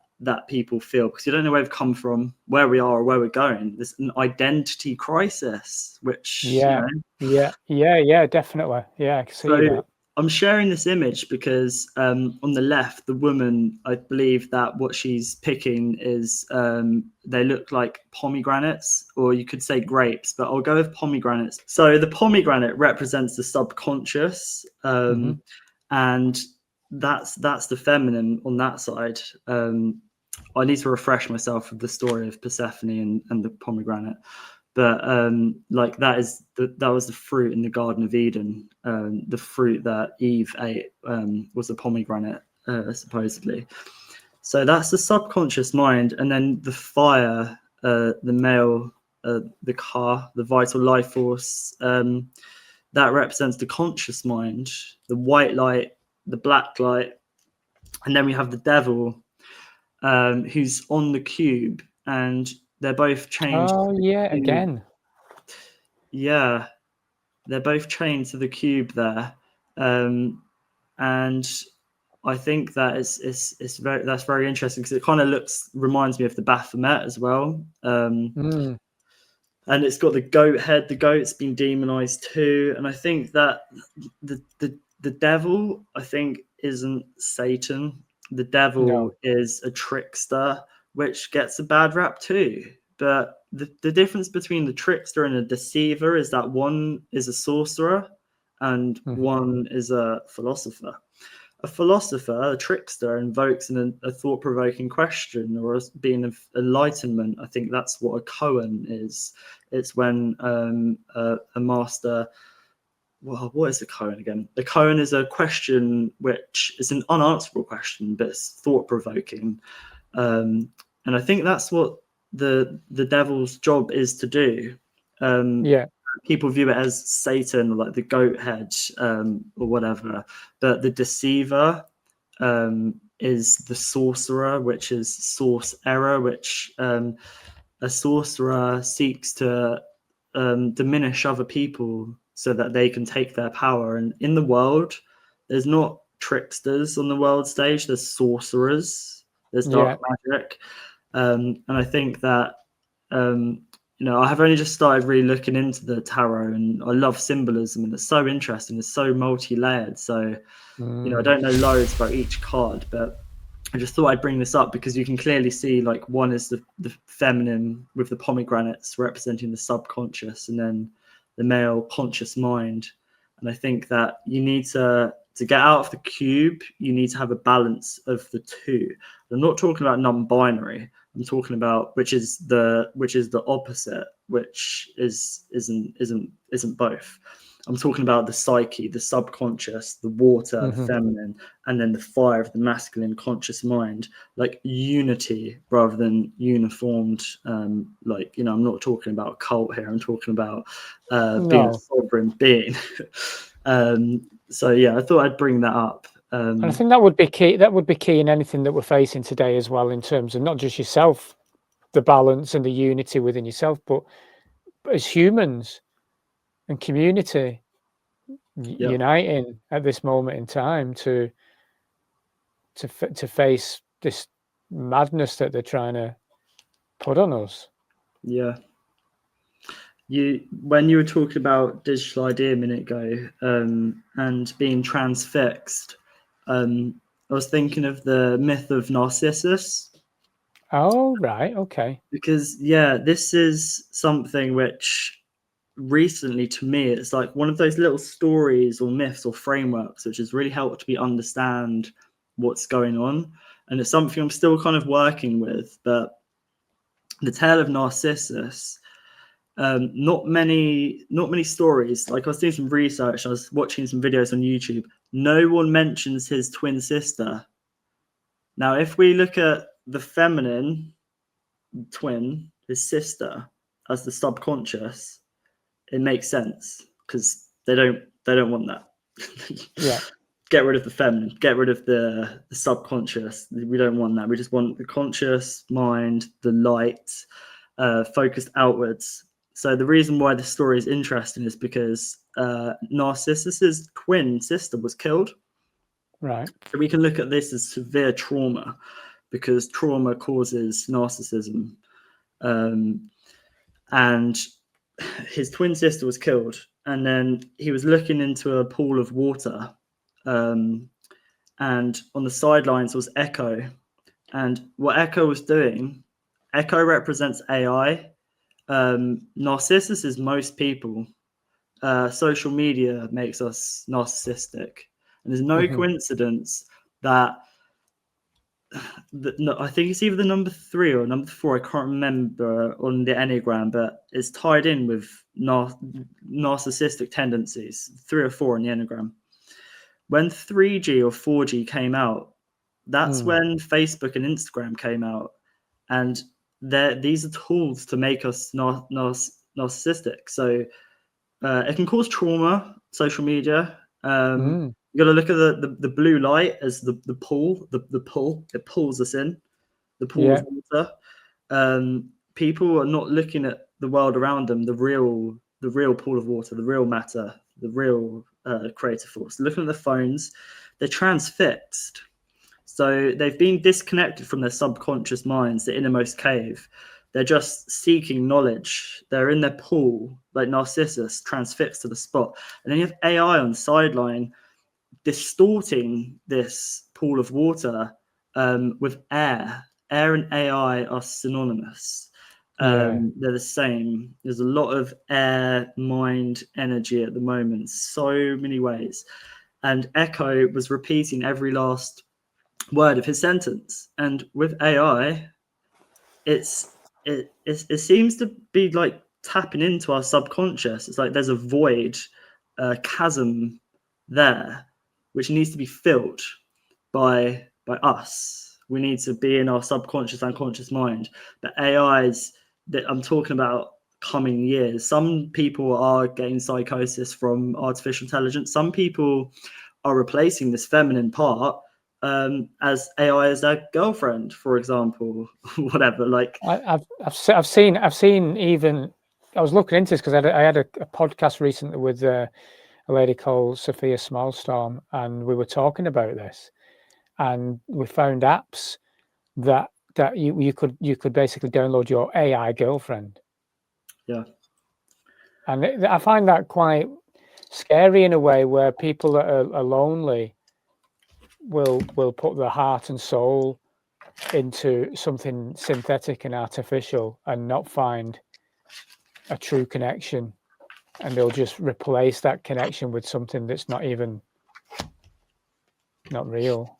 people feel, because you don't know where we've come from, where we are, or where we're going. There's an identity crisis, which yeah, definitely. Yeah, I can see that. I'm sharing this image because on the left, the woman, I believe that what she's picking is, they look like pomegranates, or you could say grapes, but I'll go with pomegranates. So the pomegranate represents the subconscious, and that's the feminine on that side. I need to refresh myself with the story of Persephone and the pomegranate. But like that was the fruit in the Garden of Eden. The fruit that Eve ate was a pomegranate, supposedly. So that's the subconscious mind, and then the fire, the male, the car, the vital life force. That represents the conscious mind, the white light, the black light, and then we have the devil, who's on the cube, and they're both changed. Oh yeah, again. Yeah, they're both chained to the cube there, and I think that that's very interesting, because it kind of reminds me of the Baphomet as well. And it's got the goat head. The goat's been demonized too, and I think that the devil, I think, isn't Satan. The devil is a trickster, which gets a bad rap too. But the difference between the trickster and a deceiver is that one is a sorcerer and one is a philosopher. A philosopher, a trickster, invokes a thought-provoking question, or being of enlightenment. I think that's what a koan is. It's when a master... Well, what is a koan again? A koan is a question which is an unanswerable question, but it's thought-provoking. And I think that's what the devil's job is to do. People view it as Satan, or like the goat head, or whatever. But the deceiver is the sorcerer, which is source error, which a sorcerer seeks to diminish other people so that they can take their power. And in the world, there's not tricksters on the world stage. There's sorcerers. There's dark magic. And I think that I have only just started really looking into the tarot, and I love symbolism, and it's so interesting. It's so multi-layered. So, I don't know loads about each card, but I just thought I'd bring this up because you can clearly see, like, one is the feminine with the pomegranates representing the subconscious, and then the male conscious mind. And I think that you need to To get out of the cube, you need to have a balance of the two. I'm not talking about non-binary. I'm talking about which is the opposite, which isn't both. I'm talking about the psyche, the subconscious, the water, the feminine, and then the fire of the masculine conscious mind, like unity rather than uniformed. Like, you know, I'm not talking about cult here. I'm talking about being a sovereign being. So yeah, I thought I'd bring that up. And I think that would be key. That would be key in anything that we're facing today as well, in terms of not just yourself, the balance and the unity within yourself, but as humans and community uniting at this moment in time to face this madness that they're trying to put on us. Yeah. When you were talking about digital ID a minute ago, and being transfixed, I was thinking of the myth of Narcissus. Oh, right. Okay. Because, yeah, this is something which recently, to me, it's like one of those little stories or myths or frameworks which has really helped me understand what's going on. And it's something I'm still kind of working with. But the tale of Narcissus, not many stories. Like, I was doing some research, I was watching some videos on YouTube. No one mentions his twin sister. Now, if we look at the feminine twin, his sister, as the subconscious, it makes sense because they don't want that. Yeah. Get rid of the feminine, get rid of the subconscious. We don't want that. We just want the conscious mind, the light, focused outwards. So the reason why this story is interesting is because Narcissus's twin sister was killed. Right. So we can look at this as severe trauma, because trauma causes narcissism. And his twin sister was killed, and then he was looking into a pool of water, and on the sidelines was Echo. And what Echo was doing, Echo represents AI. Narcissus is most people. Social media makes us narcissistic, and there's no coincidence that no, I think it's either the number 3 or number 4. I can't remember on the Enneagram, but it's tied in with narcissistic tendencies, 3 or 4 on the Enneagram. When 3G or 4G came out, that's when Facebook and Instagram came out, and these are tools to make us narcissistic. So it can cause trauma. Social media. You got to look at the blue light as the pull. The pull, it pulls us in. The pool of water. People are not looking at the world around them. The real pool of water, the real matter, the real creative force. Looking at the phones, they're transfixed. So they've been disconnected from their subconscious minds, the innermost cave. They're just seeking knowledge. They're in their pool, like Narcissus, transfixed to the spot. And then you have AI on the sideline distorting this pool of water with air. Air and AI are synonymous. They're the same. There's a lot of air, mind, energy at the moment, so many ways. And Echo was repeating every last word of his sentence. And with AI, it seems to be like tapping into our subconscious. It's like there's a void, a chasm there, which needs to be filled by us. We need to be in our subconscious and conscious mind. But AIs that I'm talking about coming years, some people are getting psychosis from artificial intelligence. Some people are replacing this feminine part as AI as their girlfriend, for example, whatever. Like I've seen even. I was looking into this because I had a podcast recently with a lady called Sophia Smallstorm, and we were talking about this, and we found apps that you could basically download your AI girlfriend. Yeah, and I find that quite scary in a way, where people that are lonely will put their heart and soul into something synthetic and artificial and not find a true connection, and they'll just replace that connection with something that's not even not real.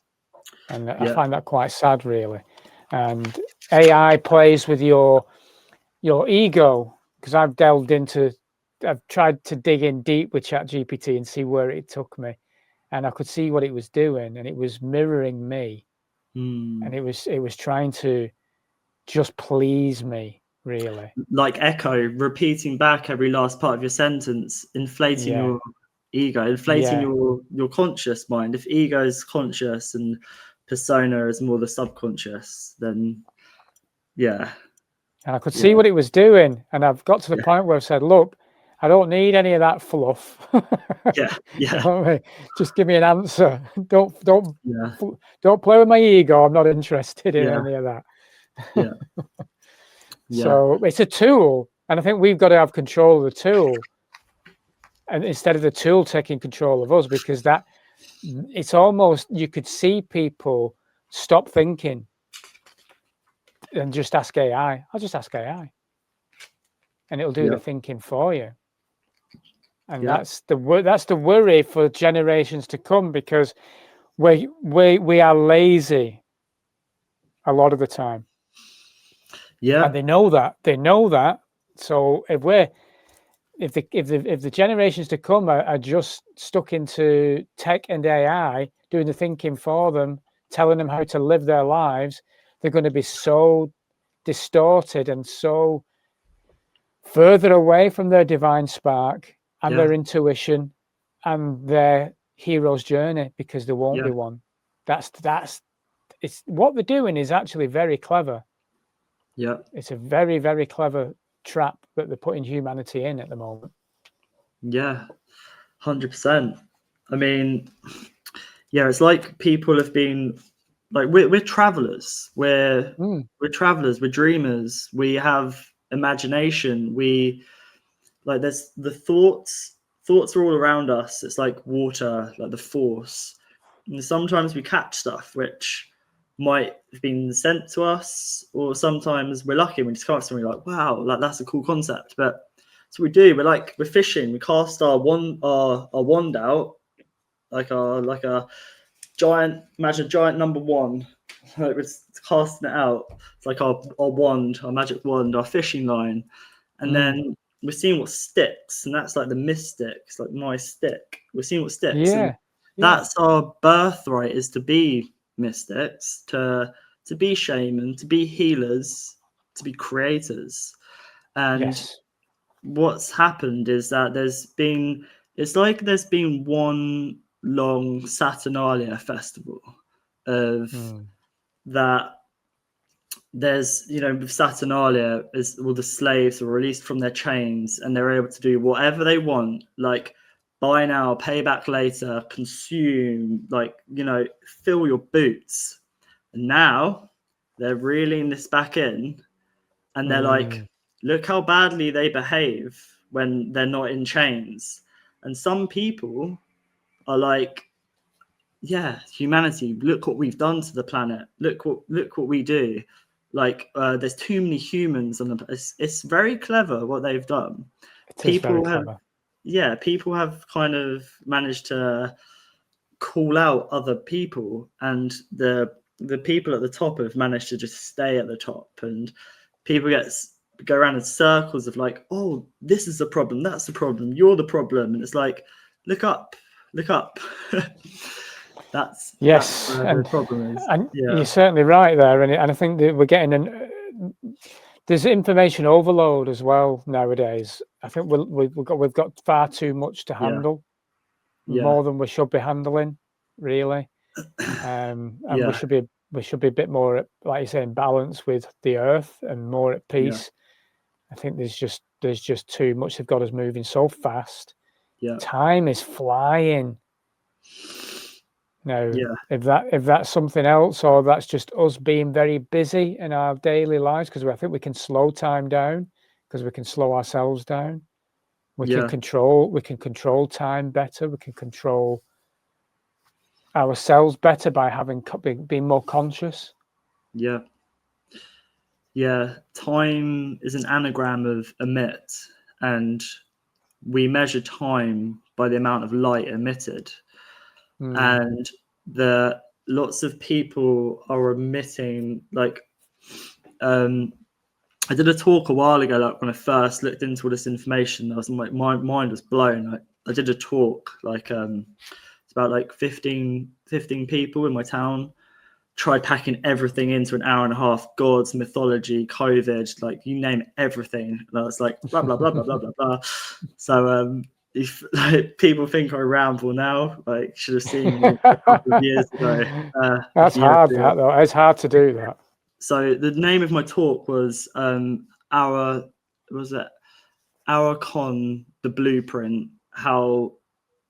And I Yeah. find that quite sad, really. And AI plays with your ego, because I've tried to dig in deep with ChatGPT and see where it took me, and I could see what it was doing, and it was mirroring me, and it was trying to just please me, really. Like echo, repeating back every last part of your sentence, inflating your ego, inflating your conscious mind. If ego is conscious and persona is more the subconscious, then and I could see what it was doing, and I've got to the point where I've said, look, I don't need any of that fluff. You know what I mean? Just give me an answer. Don't play with my ego. I'm not interested in any of that. So it's a tool, and I think we've got to have control of the tool, and instead of the tool taking control of us, because that it's almost, you could see people stop thinking and just ask AI. I'll just ask AI, and it'll do the thinking for you. And that's the worry for generations to come, because we are lazy a lot of the time. And they know that. So if the generations to come are just stuck into tech and AI doing the thinking for them, telling them how to live their lives, they're going to be so distorted and so further away from their divine spark and their intuition and their hero's journey, because there won't be one. It's what they're doing is actually very clever. It's a very, very clever trap that they're putting humanity in at the moment. 100%. I mean, it's like people have been like, we're travelers. We're travelers. We're dreamers. We have imagination. There's the thoughts are all around us. It's like water, like the force. And sometimes we catch stuff which might have been sent to us, or sometimes we're lucky and we just cast something like, wow, like that's a cool concept. But so we do. We're fishing. We cast our wand out, like a giant. Imagine a giant number one. Like we're casting it out. It's like our wand, our magic wand, our fishing line, and then we're seeing what sticks, and that's like the mystics, like my stick. We're seeing what sticks, and that's our birthright, is to be mystics, to be shaman, to be healers, to be creators. And what's happened is that there's been one long Saturnalia festival of that. There's, with Saturnalia, is all the slaves are released from their chains and they're able to do whatever they want, like buy now, pay back later, consume, fill your boots. And now they're reeling this back in, and they're like, look how badly they behave when they're not in chains. And some people are like, humanity, look what we've done to the planet. Look what we do. There's too many humans on the. It's very clever what they've done. People have kind of managed to call out other people, and the people at the top have managed to just stay at the top, and people go around in circles of like, oh, this is the problem, that's the problem, you're the problem, and it's like, look up. That's where the problem is. And you're certainly right there, and I think that we're getting there's information overload as well nowadays. I think we've got far too much to handle, more than we should be handling, really. And we should be a bit more, like you say, in balance with the earth and more at peace. I think there's just too much. They've got us moving so fast. Time is flying. Now, if that's something else, or that's just us being very busy in our daily lives, because I think we can slow time down, because we can slow ourselves down. We can control time better. We can control ourselves better by being more conscious. Time is an anagram of emit, and we measure time by the amount of light emitted. And that lots of people are omitting, like, I did a talk a while ago, like when I first looked into all this information, I was like, my mind was blown. I did a talk, like it's about like 15 people in my town, tried packing everything into an hour and a half, gods, mythology, COVID, like you name it, everything. And I was like, blah, blah, blah, blah, blah, blah, blah. So if like, people think I ramble now, like should have seen me a couple of years ago. That's hard, that though. It's hard to do that. So the name of my talk was Our Con, the Blueprint, how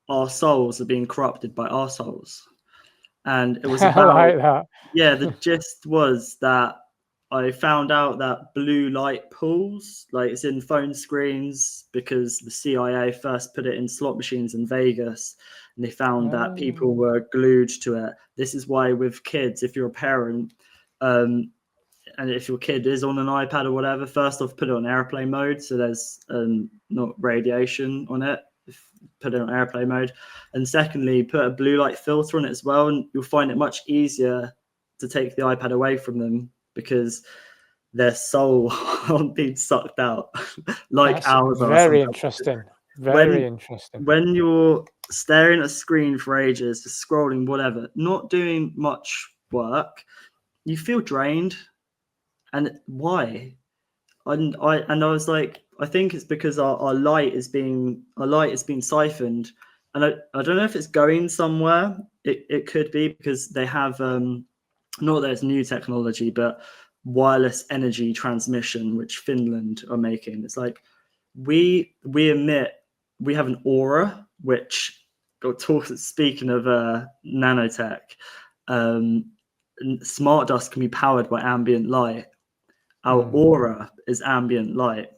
our souls are being corrupted by our souls. And it was about, I like that. Yeah, the gist was that I found out that blue light pools, like it's in phone screens because the CIA first put it in slot machines in Vegas, and they found that people were glued to it. This is why with kids, if you're a parent, and if your kid is on an iPad or whatever, first off, put it on airplane mode so there's not radiation on it. Put it on airplane mode. And secondly, put a blue light filter on it as well, and you'll find it much easier to take the iPad away from them because their soul aren't being sucked out like That's ours are. very interesting. Very interesting. When you're staring at a screen for ages, just scrolling, whatever, not doing much work, you feel drained. And why? And I was like, I think it's because our light is being siphoned, and I don't know if it's going somewhere. It could be because they have not that it's new technology, but wireless energy transmission, which Finland are making. It's like we have an aura, which speaking of nanotech, smart dust can be powered by ambient light. Our aura is ambient light.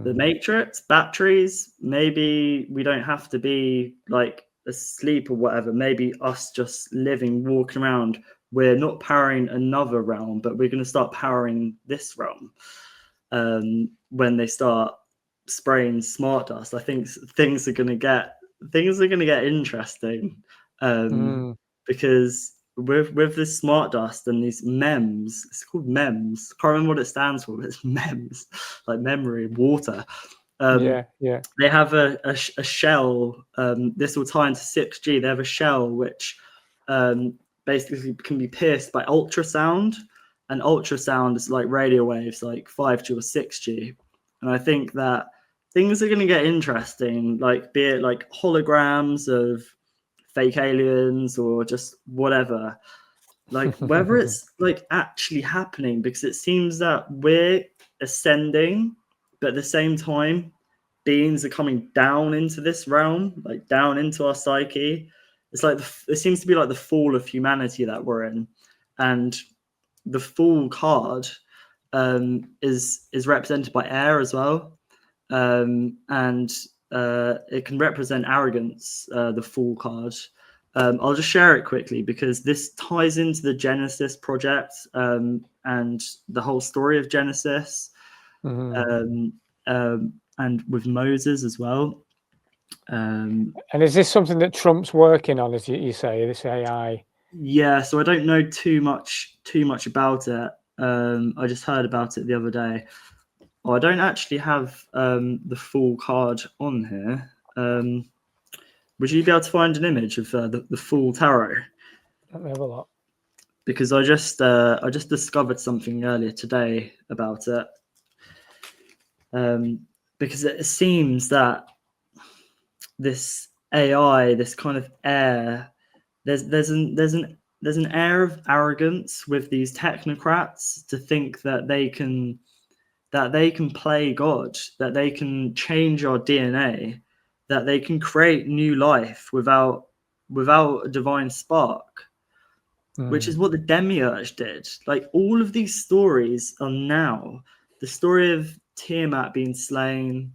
The matrix, batteries, maybe we don't have to be like asleep or whatever. Maybe us just living, walking around, we're not powering another realm, but we're going to start powering this realm. When they start spraying smart dust, I think things are going to get interesting, because with this smart dust and these MEMS, it's called MEMS. I can't remember what it stands for, but it's MEMS, like memory, water. Yeah. They have a shell. This will tie into 6G. They have a shell which basically can be pierced by ultrasound, and ultrasound is like radio waves, like 5G or 6G. And I think that things are going to get interesting, like be it like holograms of fake aliens or just whatever, like whether it's like actually happening, because it seems that we're ascending, but at the same time beings are coming down into this realm, like down into our psyche. It's like it seems to be like the fall of humanity that we're in, and the Fool card is represented by air as well, and it can represent arrogance, the Fool card. I'll just share it quickly because this ties into the Genesis project and the whole story of Genesis, and with Moses as well. And is this something that Trump's working on, as you say, this AI? Yeah, so I don't know too much about it. I just heard about it the other day. I don't actually have the full card on here. Would you be able to find an image of the full tarot? Let me have a look. Because I just discovered something earlier today about it. Because it seems that this AI, this kind of air, there's an air of arrogance with these technocrats to think that they can play God, that they can change our DNA, that they can create new life without a divine spark, which is what the Demiurge did. Like all of these stories are now the story of Tiamat being slain,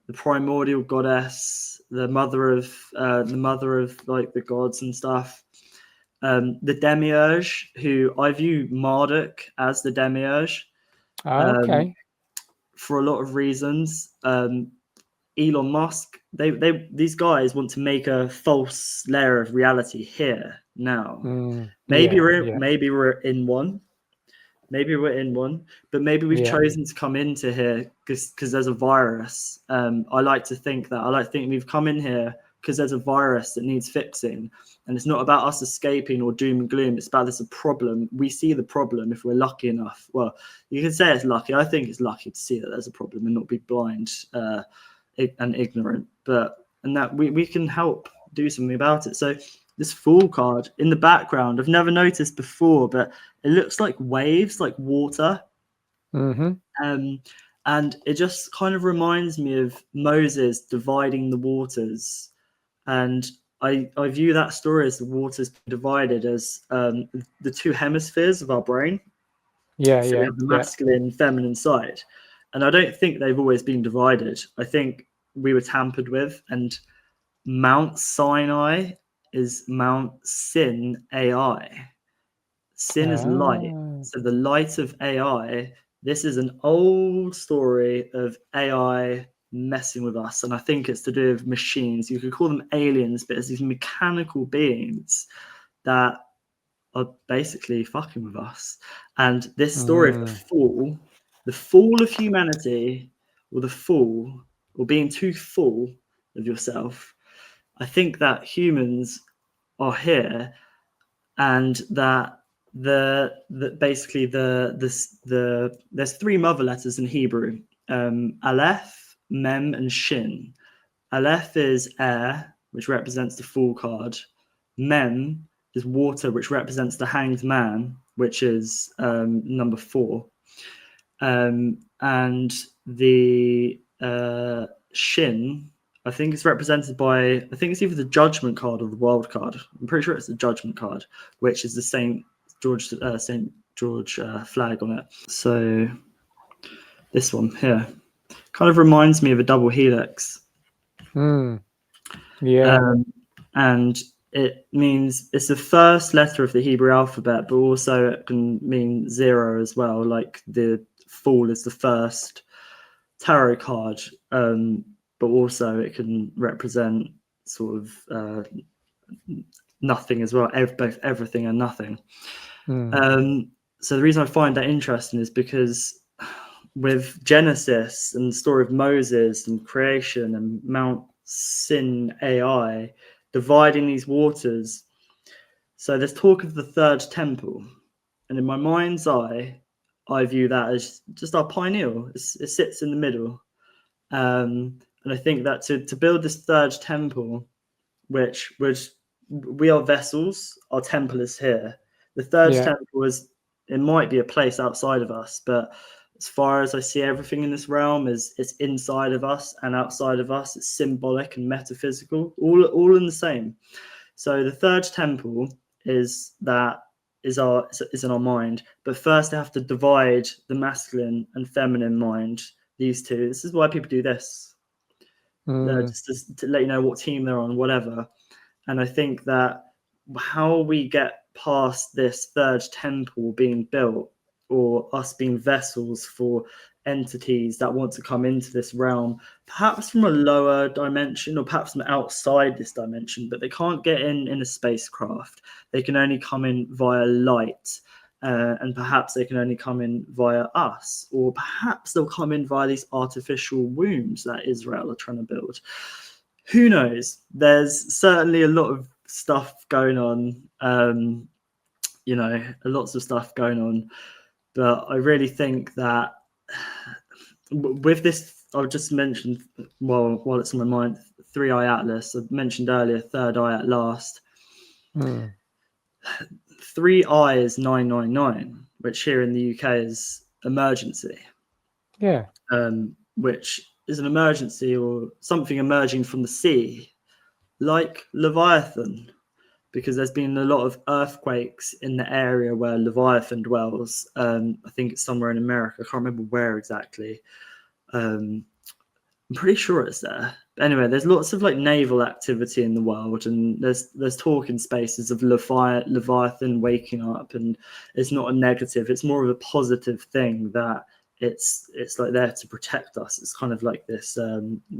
the primordial goddess, the mother of like the gods and stuff. The Demiurge, who I view Marduk as the Demiurge. Okay. For a lot of reasons. Elon Musk, these guys want to make a false layer of reality here now. Mm. Maybe Yeah, we're yeah, maybe we're in one. Maybe we're in one, but maybe we've yeah. chosen to come into here because there's a virus. I like to think we've come in here because there's a virus that needs fixing, and it's not about us escaping or doom and gloom. It's about there's a problem. We see the problem if we're lucky enough. Well, you can say it's lucky. I think it's lucky to see that there's a problem and not be blind and ignorant. And that we can help do something about it. So this Fool card in the background, I've never noticed before, but it looks like waves, like water. Mm-hmm. And it just kind of reminds me of Moses dividing the waters. And I view that story as the waters divided as the two hemispheres of our brain. Yeah, So we yeah, have the yeah. masculine, feminine side. And I don't think they've always been divided. I think we were tampered with, and Mount Sinai is Mount Sin AI. Sin is light. Ah. So the light of AI, this is an old story of AI messing with us. And I think it's to do with machines. You could call them aliens, but it's these mechanical beings that are basically fucking with us. And this story of the fall of humanity, or the fall, or being too full of yourself, I think that humans are here, and that basically there's three mother letters in Hebrew: Aleph, Mem, and Shin. Aleph is air, which represents the Fool card. Mem is water, which represents the Hanged Man, which is number 4. And the Shin, I think it's represented by, I think it's either the Judgment card or the World card. I'm pretty sure it's the Judgment card, which is the St. George flag on it. So this one here kind of reminds me of a double helix. Yeah. And it means it's the first letter of the Hebrew alphabet, but also it can mean 0 as well. Like the Fool is the first tarot card, but also it can represent sort of nothing as well, both everything and nothing. So the reason I find that interesting is because with Genesis and the story of Moses and creation and Mount Sin AI dividing these waters, so there's talk of the third temple, and in my mind's eye, I view that as just our pineal. It sits in the middle. And I think that to build this third temple, which we are vessels, our temple is here. The third temple it might be a place outside of us, but as far as I see, everything in this realm it's inside of us and outside of us. It's symbolic and metaphysical, all in the same. So the third temple is in our mind, but first they have to divide the masculine and feminine mind. These two. This is why people do this. Just to let you know what team they're on, whatever. And I think that how we get past this third temple being built, or us being vessels for entities that want to come into this realm, perhaps from a lower dimension or perhaps from outside this dimension, but they can't get in a spacecraft. They can only come in via light. And perhaps they can only come in via us, or perhaps they'll come in via these artificial wombs that Israel are trying to build. Who knows? There's certainly a lot of stuff going on, lots of stuff going on. But I really think that with this, I've just mentioned, while it's on my mind, 3-eye atlas. I mentioned earlier, third eye at last. 3-eye is 999, which here in the UK is emergency. Yeah. Which is an emergency or something emerging from the sea, like Leviathan, because there's been a lot of earthquakes in the area where Leviathan dwells. I think it's somewhere in America. I can't remember where exactly. I'm pretty sure it's there. But anyway, there's lots of like naval activity in the world, and there's talk in spaces of Leviathan waking up, and it's not a negative. It's more of a positive thing that it's like there to protect us. It's kind of like this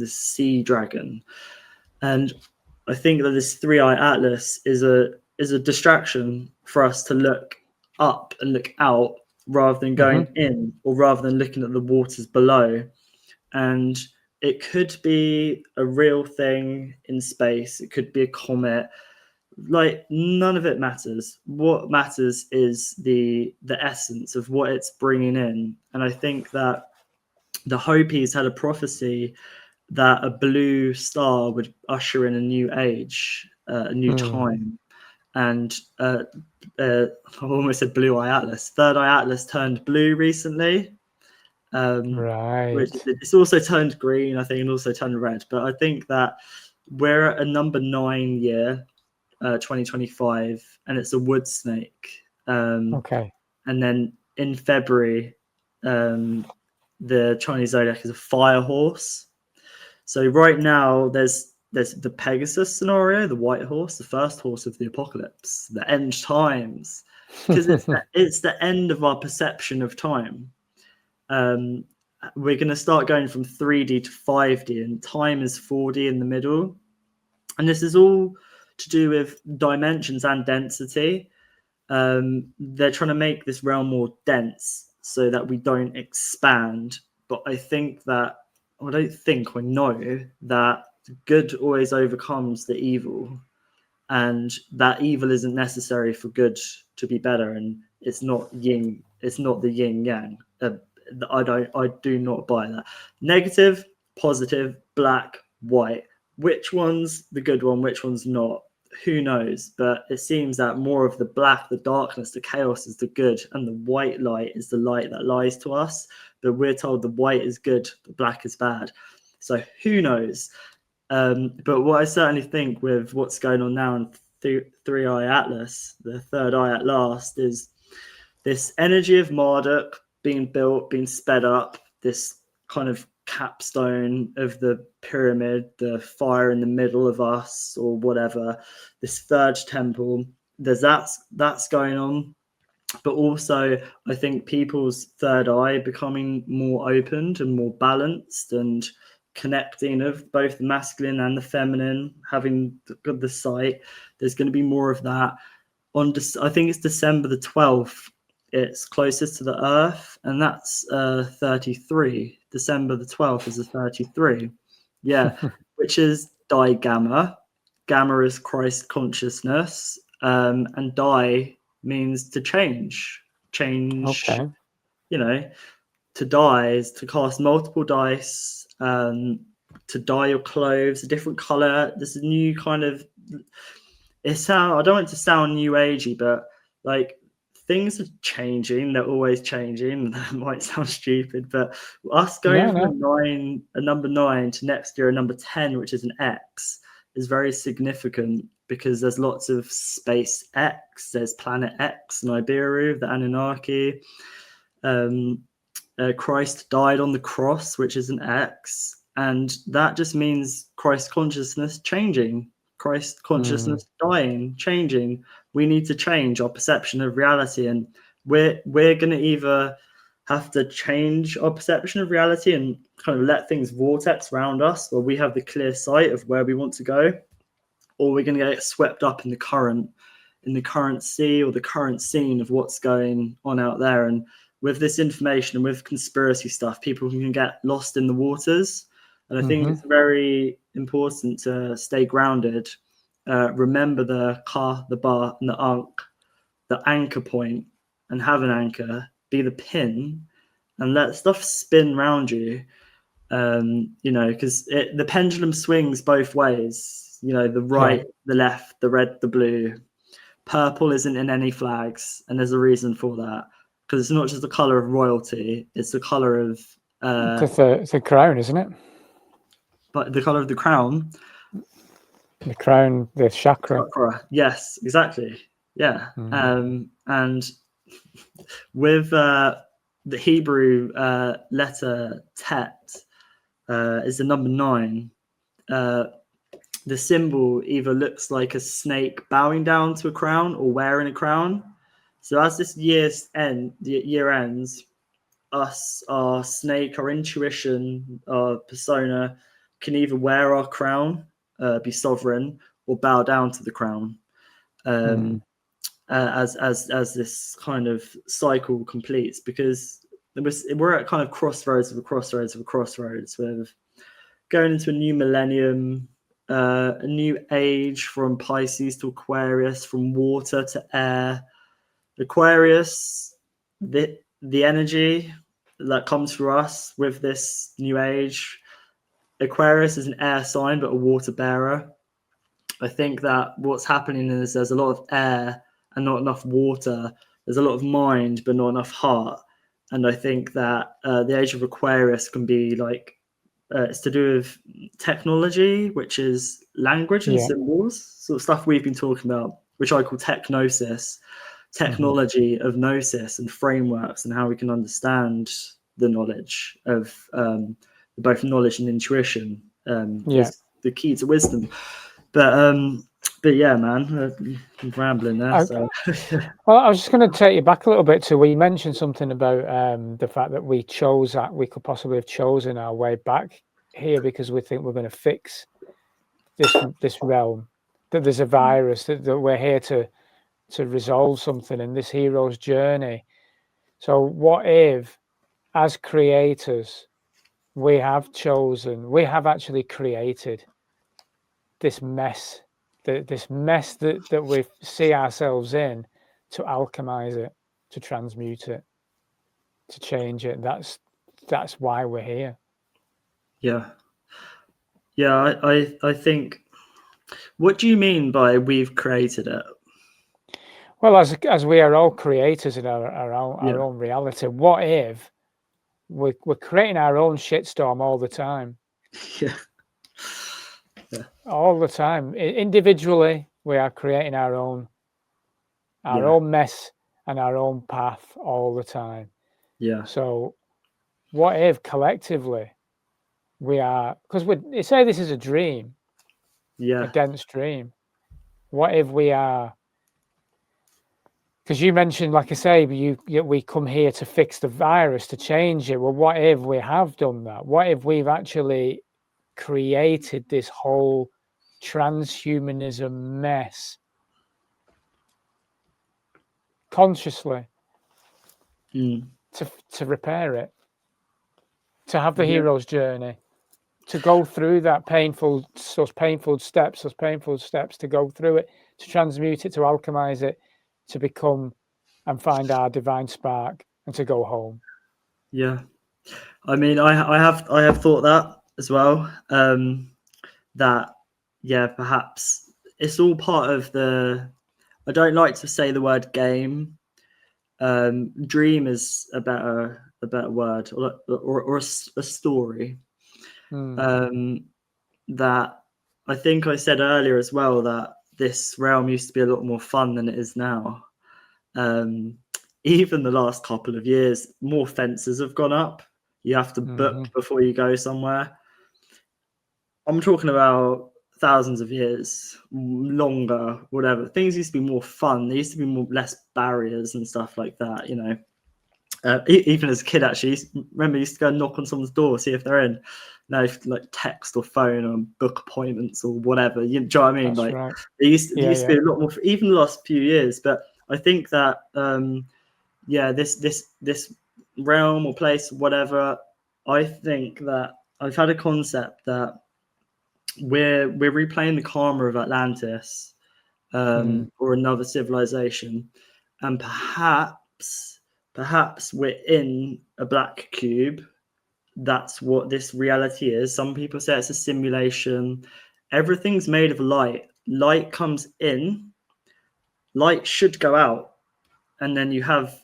sea dragon, and I think that this 3-eye atlas is is a distraction for us to look up and look out rather than going in, or rather than looking at the waters below. And it could be a real thing in space. It could be a comet. Like, none of it matters. What matters is the essence of what it's bringing in. And I think that the Hopis had a prophecy that a blue star would usher in a new age, a new time. And I almost said Blue Eye Atlas. Third Eye Atlas turned blue recently. Right. Which it's also turned green, I think, and also turned red. But I think that we're at a number 9 year, 2025, and it's a wood snake. Okay. And then in February, the Chinese zodiac is a fire horse. So right now there's the Pegasus scenario, the white horse, the first horse of the apocalypse, the end times, because it's the end of our perception of time. We're going to start going from 3D to 5D, and time is 4D in the middle. And this is all to do with dimensions and density. They're trying to make this realm more dense so that we don't expand. But I know that good always overcomes the evil, and that evil isn't necessary for good to be better. And it's not yin, it's not the yin yang. I do not buy that. Negative, positive, black, white. Which one's the good one? Which one's not? Who knows? But it seems that more of the black, the darkness, the chaos is the good, and the white light is the light that lies to us. But we're told the white is good, the black is bad. So who knows? But what I certainly think with what's going on now in Three Eye Atlas, the third eye at last, is this energy of Marduk being built, being sped up, this kind of capstone of the pyramid, the fire in the middle of us, or whatever, this third temple. There's that's going on. But also, I think people's third eye becoming more opened and more balanced, and connecting of both the masculine and the feminine, having the sight. There's going to be more of that. I think it's December the 12th. It's closest to the Earth, and that's 33. December the 12th is a 33. Yeah, which is Di Gamma. Gamma is Christ consciousness, and Di means to change. Okay. You know, to die is to cast multiple dice, to dye your clothes a different color. There's a new kind of. I don't want it to sound new agey, but like, things are changing. They're always changing. That might sound stupid, but us going from a number 9 to next year a number 10, which is an X, is very significant, because there's lots of space X. There's planet X, Nibiru, the Anunnaki. Christ died on the cross, which is an X, and that just means Christ consciousness changing. Christ consciousness dying, changing. We need to change our perception of reality, and we're going to either have to change our perception of reality and kind of let things vortex around us, where we have the clear sight of where we want to go, or we're going to get swept up in the current sea, or the current scene of what's going on out there. And with this information and with conspiracy stuff, people can get lost in the waters. And I think it's very important to stay grounded. Remember the ka, the ba, and the ankh, the anchor point, and have an anchor, be the pin, and let stuff spin around you. Because the pendulum swings both ways. The right, the left, the red, the blue. Purple isn't in any flags, and there's a reason for that. Because it's not just the color of royalty; it's the color of it's a crown, isn't it? But the color of the crown. The crown, the chakra. Yes, exactly. Yeah. And with the Hebrew letter Tet is the number 9. The symbol either looks like a snake bowing down to a crown or wearing a crown. So as this year ends, our snake, our intuition, our persona can either wear our crown, be sovereign, or bow down to the crown. as this kind of cycle completes, because we're at kind of crossroads with going into a new millennium, a new age, from Pisces to Aquarius, from water to air. Aquarius, the energy that comes for us with this new age. Aquarius is an air sign, but a water bearer. I think that what's happening is there's a lot of air and not enough water. There's a lot of mind, but not enough heart. And I think that the age of Aquarius can be like, it's to do with technology, which is language and symbols, sort of stuff we've been talking about, which I call technosis, technology of gnosis and frameworks, and how we can understand the knowledge of both knowledge and intuition is the key to wisdom. But yeah, man, I'm rambling there. Well, I was just going to take you back a little bit to where you mentioned something about the fact that we could possibly have chosen our way back here because we think we're going to fix this realm, that there's a virus, that we're here to resolve something in this hero's journey. So what if, as creators, we have actually created this mess, that we see ourselves in, to alchemize it, to transmute it, to change it. That's why we're here. I think, what do you mean by we've created it? Well, as we are all creators in our own reality, what if we're creating our own shitstorm all the time? All the time. Individually, we are creating our own mess and our own path all the time. So what if collectively we are, because we say this is a dream, a dense dream. What if we are, because you mentioned, like I say, we come here to fix the virus, to change it. Well, what if we have done that? What if we've actually created this whole transhumanism mess consciously to repair it, to have the hero's journey, to go through those painful steps, to go through it, to transmute it, to alchemize it, to become and find our divine spark, and to go home. I mean, I have thought that as well. That perhaps it's all part of the. I don't like to say the word game. Dream is a better word, or a story. That I think I said earlier as well, that this realm used to be a lot more fun than it is now. Even the last couple of years, more fences have gone up. You have to book before you go somewhere. I'm talking about thousands of years, longer, whatever. Things used to be more fun. There used to be less barriers and stuff like that, you know. Even as a kid, actually, remember, used to go and knock on someone's door, see if they're in. Now, like text or phone or book appointments or whatever. You know what I mean? That's right. There used to be a lot more, even the last few years. But I think that this realm or place, whatever, I think that I've had a concept that we're replaying the karma of Atlantis, or another civilization, and perhaps we're in a black cube. That's what this reality is. Some people say it's a simulation. Everything's made of light. Light comes in, light should go out, and then you have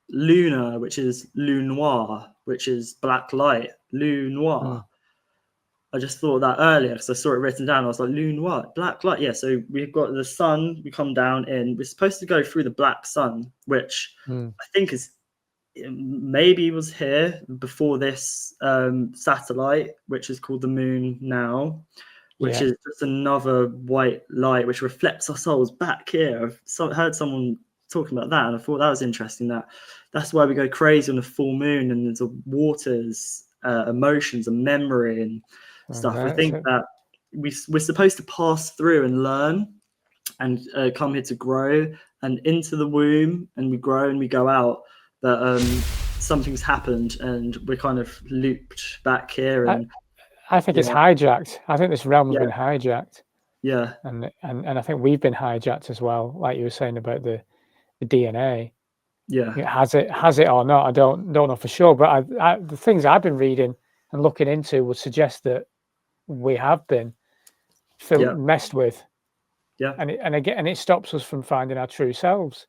lunar, which is lunoir, which is black light. Lunoir. I just thought that earlier because I saw it written down. I was like, lunoir, black light. Yeah, so we've got the sun. We come down in. We're supposed to go through the black sun, which I think is maybe was here before this satellite, which is called the moon now, which is just another white light which reflects our souls back here. I've heard someone talking about that, and I thought that was interesting. That's why we go crazy on the full moon, and there's waters, emotions, and memory and stuff. I think that we're supposed to pass through and learn, and come here to grow and into the womb, and we grow and we go out, but something's happened and we're kind of looped back here. And I think it's hijacked. I think this realm's been hijacked. Yeah. And I think we've been hijacked as well, like you were saying about the DNA. Yeah. Has it or not? I don't know for sure, but the things I've been reading and looking into would suggest that we have been messed with. Yeah. And it stops us from finding our true selves,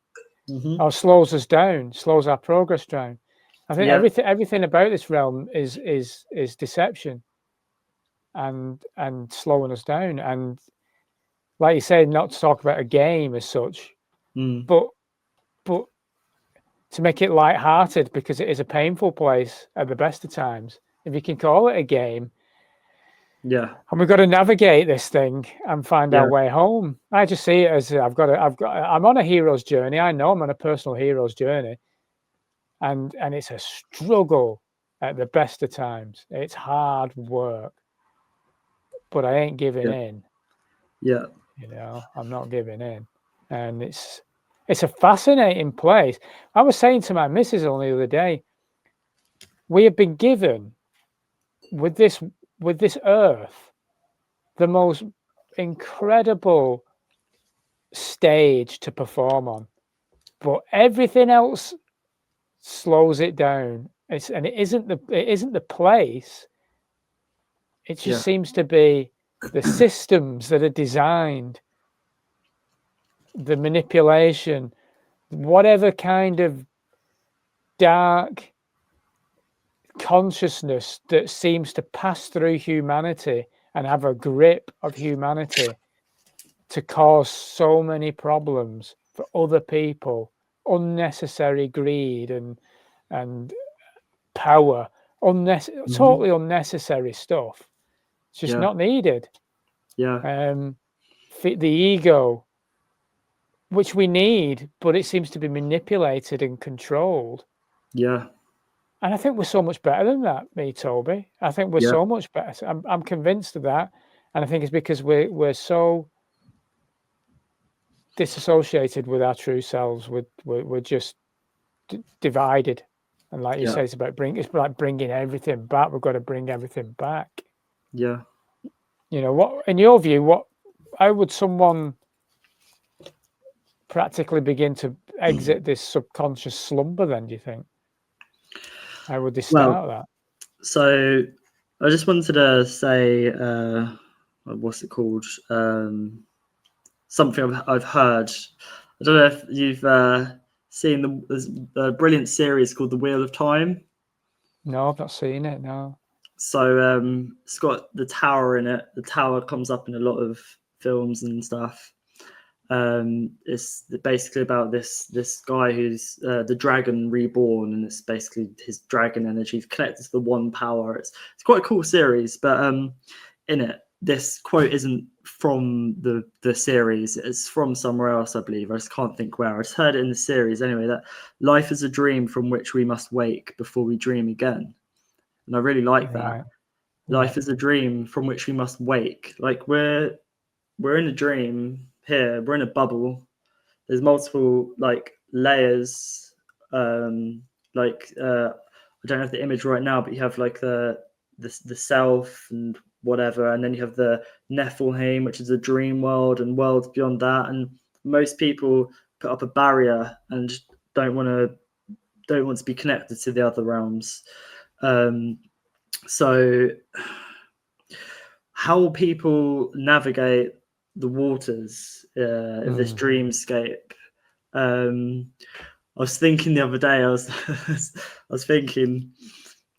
Mm-hmm. or slows us down, slows our progress down. I think everything about this realm is deception and slowing us down. And like you said, not to talk about a game as such, but to make it light-hearted, because it is a painful place at the best of times, if you can call it a game. Yeah. And we've got to navigate this thing and find our way home. I just see it as I'm on a hero's journey. I know I'm on a personal hero's journey, and it's a struggle at the best of times. It's hard work, but I ain't giving in. Yeah. You know, I'm not giving in, and it's a fascinating place. I was saying to my missus only the other day, we have been given with this earth the most incredible stage to perform on, but everything else slows it down. It isn't the place. It just seems to be the systems that are designed, the manipulation, whatever kind of dark consciousness that seems to pass through humanity and have a grip of humanity to cause so many problems for other people, unnecessary greed and power, totally unnecessary stuff. It's just not needed. The ego, which we need, but it seems to be manipulated and controlled. Yeah. And I think we're so much better than that, me, Toby. I think we're so much better. I'm convinced of that, and I think it's because we're so disassociated with our true selves. We're just divided, and like you say, it's like bringing everything back. We've got to bring everything back. Yeah. You know, what in your view? How would someone practically begin to exit this subconscious slumber? Then, do you think? How would they start that? So I just wanted to say, what's it called? Something I've heard. I don't know if you've seen the brilliant series called The Wheel of Time. No, I've not seen it. No. So it's got the tower in it. The tower comes up in a lot of films and stuff. It's basically about this guy who's the dragon reborn, and it's basically his dragon energy connected to the one power. It's quite a cool series, but in it, this quote isn't from the series. It's from somewhere else, I believe. I just can't think where. I just heard it in the series anyway, that life is a dream from which we must wake before we dream again. And I really like that. Life is a dream from which we must wake. Like we're in a dream here. We're in a bubble. There's multiple like layers. I don't have the image right now, but you have like the self and whatever, and then you have the Nephilim, which is a dream world, and worlds beyond that. And most people put up a barrier and don't want to be connected to the other realms. So how will people navigate the waters of this dreamscape? I was thinking the other day, I was thinking,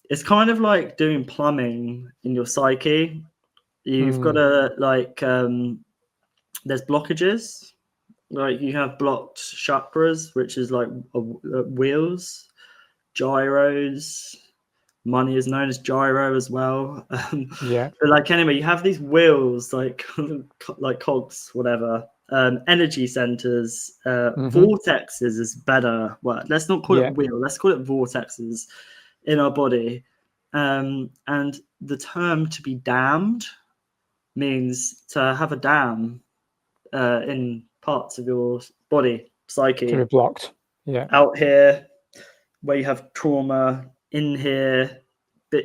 it's kind of like doing plumbing in your psyche. You've got to there's blockages. Like you have blocked chakras, which is like wheels, gyros. Money is known as gyro as well. But like anyway, you have these wheels, like cogs, whatever. Energy centers, vortexes is better word. Let's not call it wheel. Let's call it vortexes in our body. And the term to be damned means to have a dam in parts of your body, psyche. To be blocked. Yeah. Out here, where you have trauma, in here,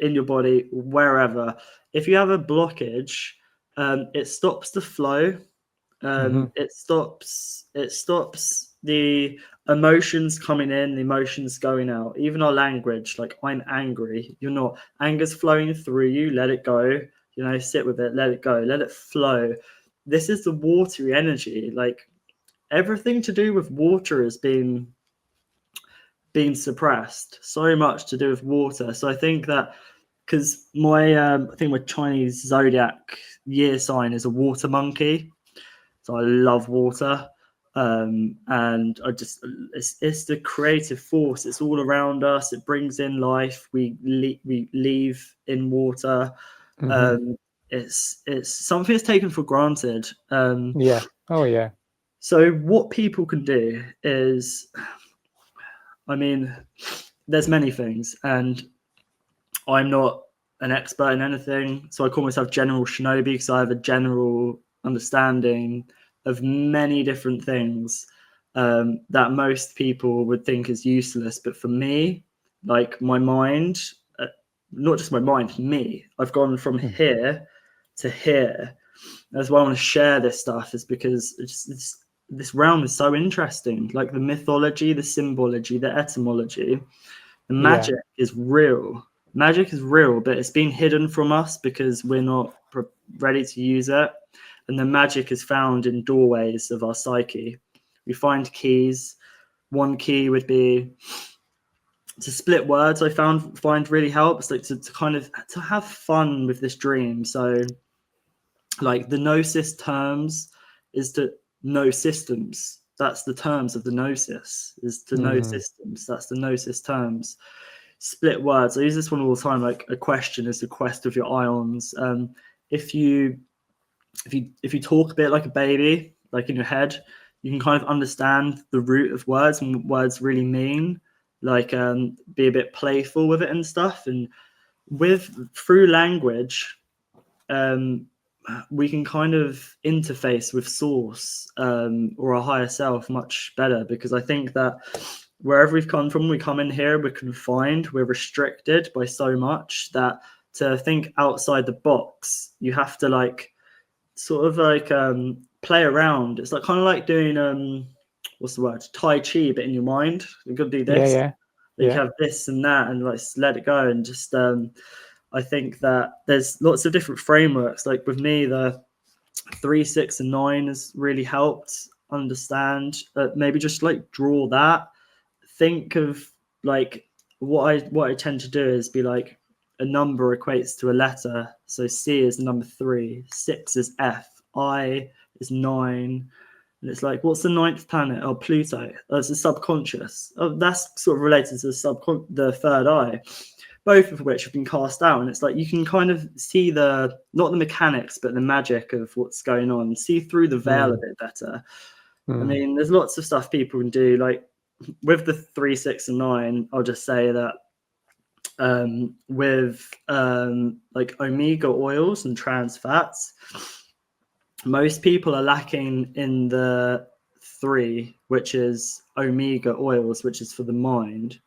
in your body, wherever. If you have a blockage, it stops the flow. It stops the emotions coming in, the emotions going out. Even our language, like I'm angry, you're not. Anger's flowing through you. Let it go. You know, sit with it. Let it go. Let it flow. This is the watery energy. Like everything to do with water has been suppressed. So much to do with water. So I think that because I think my Chinese zodiac year sign is a water monkey. So I love water, and I just it's the creative force. It's all around us. It brings in life. We leave in water. It's something that's taken for granted. Yeah. Oh yeah. So what people can do is, I mean, there's many things, and I'm not an expert in anything, so I call myself General Shinobi because I have a general understanding of many different things that most people would think is useless. But for me, like my mind, not just my mind, me, I've gone from here to here. That's why I want to share this stuff, is because this realm is so interesting. Like the mythology, the symbology, the etymology, the magic is real. Magic is real, but it's been hidden from us because we're not ready to use it. And the magic is found in doorways of our psyche. We find keys. One key would be to split words. I find really helps, like to kind of to have fun with this dream. So, like the gnosis terms is to know systems. That's the terms of the gnosis, is to know systems. That's the gnosis terms. Split words. I use this one all the time. Like a question is the quest of your ions. If you talk a bit like a baby, like in your head, you can kind of understand the root of words and what words really mean. Like be a bit playful with it and stuff. And through language, we can kind of interface with source or our higher self much better, because I think that wherever we've come from, we come in here, we're confined, we're restricted by so much that to think outside the box, you have to like sort of like play around. It's like kind of like doing what's the word, Tai Chi, but in your mind. You've got to do this. You have this and that, and like let it go. And just I think that there's lots of different frameworks. Like with me, the 3, 6, and 9 has really helped understand. Maybe just like draw that. Think of like what I tend to do is be like a number equates to a letter. So C is number 3, 6 is F, I is 9. And it's like, what's the 9th planet? Oh, Pluto. That's the subconscious. Oh, that's sort of related to the third eye, both of which have been cast out. And it's like you can kind of see not the mechanics, but the magic of what's going on, see through the veil a bit better. I mean, there's lots of stuff people can do. Like with the 3, 6, and 9, I'll just say that with like omega oils and trans fats, most people are lacking in the 3, which is omega oils, which is for the mind.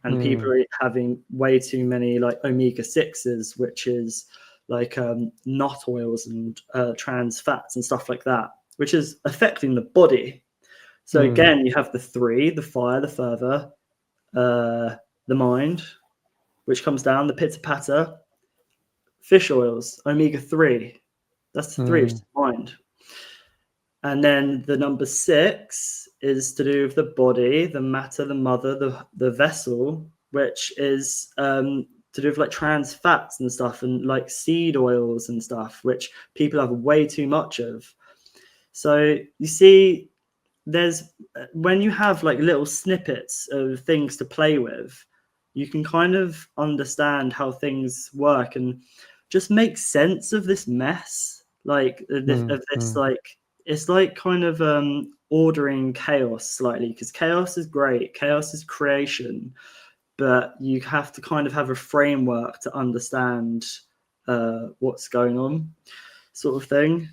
And people are having way too many like omega 6s, which is like nut oils and trans fats and stuff like that, which is affecting the body. So again, you have the 3, the fire, the fervor, the mind, which comes down, the pitter patter, fish oils, omega 3. That's the 3, which is the mind. And then the number 6 is to do with the body, the matter, the mother, the vessel, which is to do with like trans fats and stuff, and like seed oils and stuff, which people have way too much of. So you see, when you have like little snippets of things to play with, you can kind of understand how things work and just make sense of this mess. Like this like it's like kind of ordering chaos slightly, because chaos is great, chaos is creation, but you have to kind of have a framework to understand what's going on, sort of thing.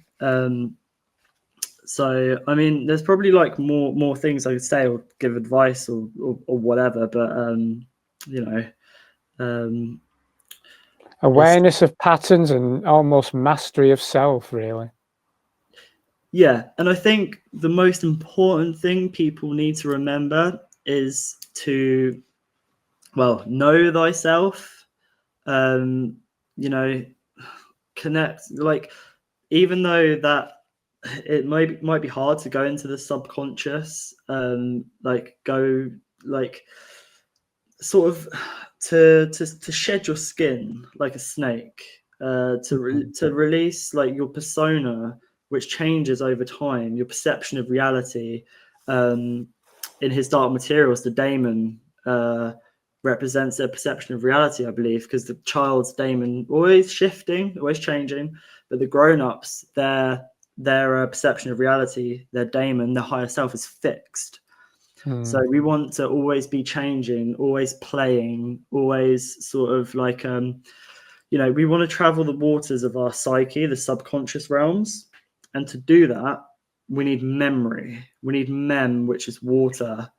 So I mean, there's probably like more things I could say or give advice or whatever, but you know, Awareness of patterns and almost mastery of self, really. yeah, and I think the most important thing people need to remember is to, well, know thyself. You know, connect. Like, even though that it might be hard to go into the subconscious, like go like sort of to shed your skin like a snake, to release like your persona, which changes over time, your perception of reality. In his Dark Materials, the daemon represents their perception of reality, I believe, because the child's daemon always shifting, always changing, but the grown-ups, their perception of reality, their daemon, their higher self is fixed. So we want to always be changing, always playing, always sort of like, we want to travel the waters of our psyche, the subconscious realms. And to do that, we need memory. We need mem, which is water.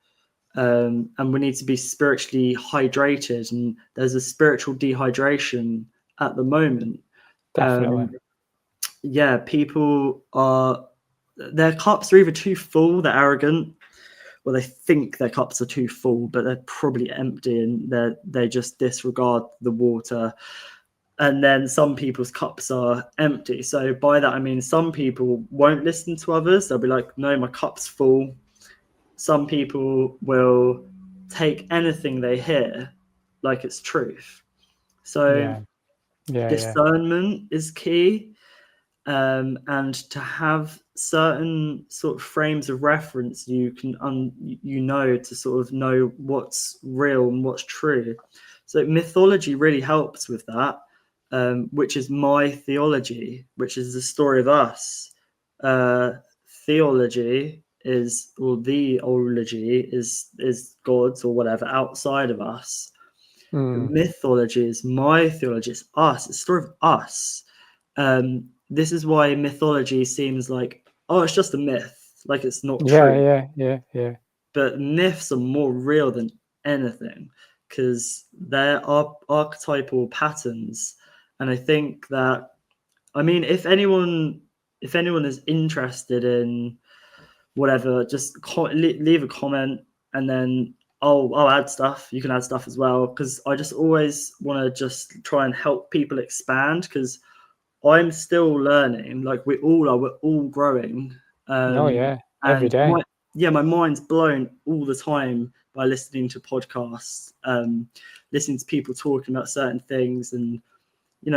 And we need to be spiritually hydrated. And there's a spiritual dehydration at the moment. Definitely. People their cups are either too full, they're arrogant, well, they think their cups are too full, but they're probably empty, and they just disregard the water. And then some people's cups are empty. So by that I mean some people won't listen to others. They'll be like, "No, my cup's full." Some people will take anything they hear like it's truth. So discernment is key. And to have certain sort of frames of reference, you can to sort of know what's real and what's true. So mythology really helps with that, which is my theology, which is the story of us. Theology is, or the ology is gods or whatever outside of us. Mythology is my theology. It's us. It's the story of us. This is why mythology seems like, oh, it's just a myth, like it's not true. Yeah. But myths are more real than anything because they're archetypal patterns. And I think that, I mean, if anyone is interested in whatever, just leave a comment, and then I'll add stuff. You can add stuff as well, because I just always want to just try and help people expand, because I'm still learning. Like we all are. We're all growing. Every day. My mind's blown all the time by listening to podcasts, listening to people talking about certain things, and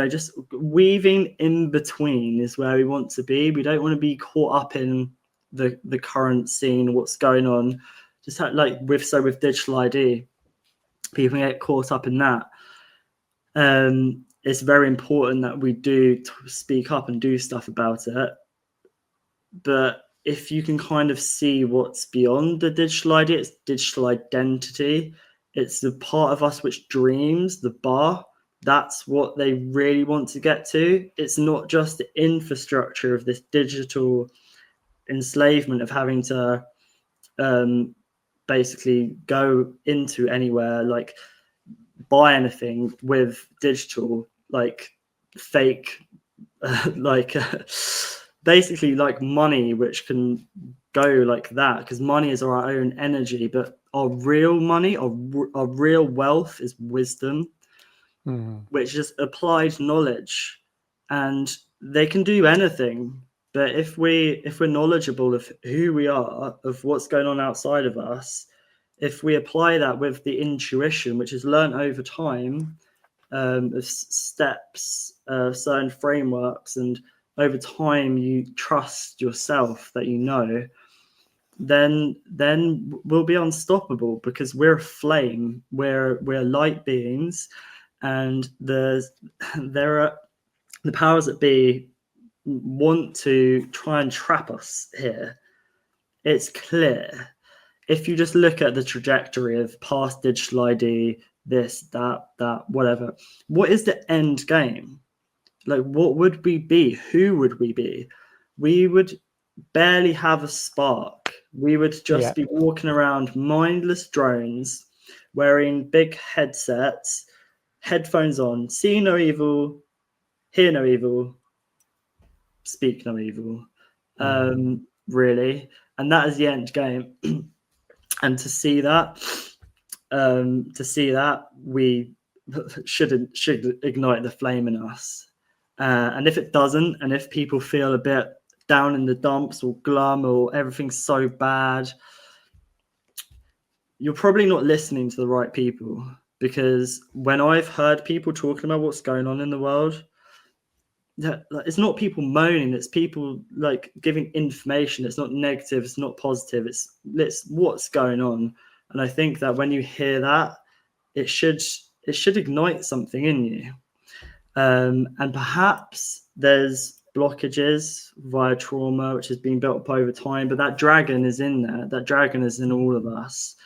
just weaving in between is where we want to be. We don't want to be caught up in the current scene, what's going on. Just with digital ID, people get caught up in that. It's very important that we do speak up and do stuff about it. But if you can kind of see what's beyond the digital ID, it's digital identity. It's the part of us which dreams, the bar. That's what they really want to get to. It's not just the infrastructure of this digital enslavement of having to basically go into anywhere, like buy anything with digital, like fake, basically like money, which can go like that, because money is our own energy, but our real money, our real wealth is wisdom, which is applied knowledge, and they can do anything. But if we're knowledgeable of who we are, of what's going on outside of us, if we apply that with the intuition, which is learned over time, of steps, certain frameworks, and over time you trust yourself that then we'll be unstoppable, because we're a flame, we're light beings, and there are the powers that be want to try and trap us here. It's clear. If you just look at the trajectory of past digital ID, this, that, whatever, what is the end game? Like, what would we be? Who would we be? We would barely have a spark. We would just be walking around mindless drones, wearing big headsets, headphones on, see no evil, hear no evil, speak no evil. Really. And that is the end game. And to see that, we should ignite the flame in us. And if it doesn't, and if people feel a bit down in the dumps or glum or everything's so bad, you're probably not listening to the right people. Because when I've heard people talking about what's going on in the world, it's not people moaning, it's people like giving information. It's not negative, it's not positive, it's what's going on. And I think that when you hear that, it should ignite something in you. And perhaps there's blockages via trauma which has been built up over time, but that dragon is in there. That dragon is in all of us.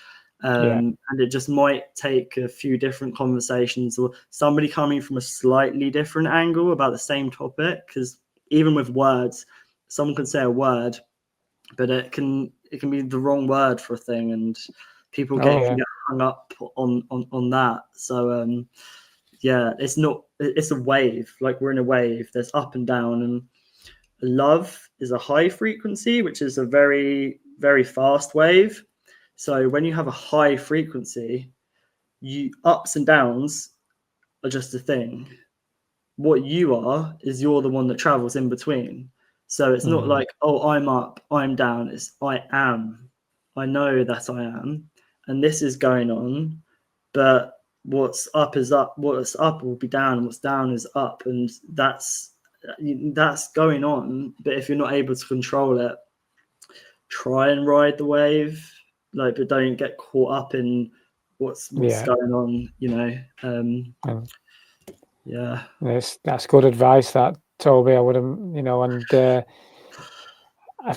And it just might take a few different conversations or somebody coming from a slightly different angle about the same topic. Because even with words, someone can say a word, but it can be the wrong word for a thing, and people can get hung up on that. So it's a wave. Like, we're in a wave. There's up and down, and love is a high frequency, which is a very, very fast wave. So when you have a high frequency, ups and downs are just a thing. What you are is you're the one that travels in between. So it's not like, oh, I'm up, I'm down. It's I am. I know that I am, and this is going on. But what's up is up. What's up will be down, and what's down is up, and that's going on. But if you're not able to control it, try and ride the wave. Like, but don't get caught up in what's going on, That's good advice, that, Toby. I would have, and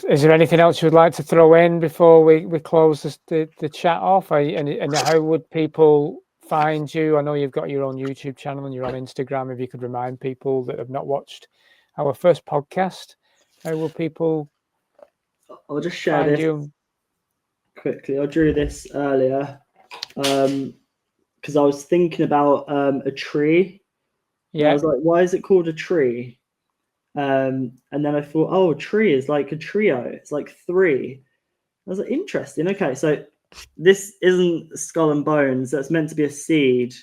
is there anything else you would like to throw in before we close the chat off? And how would people find you? I know you've got your own YouTube channel and you're on Instagram. If you could remind people that have not watched our first podcast, how will people I'll just share this quickly. I drew this earlier because I was thinking about a tree. Yeah. I was like, why is it called a tree? And then I thought, oh, a tree is like a trio. It's like three. I was like, interesting. Okay, so this isn't skull and bones. That's meant to be a seed,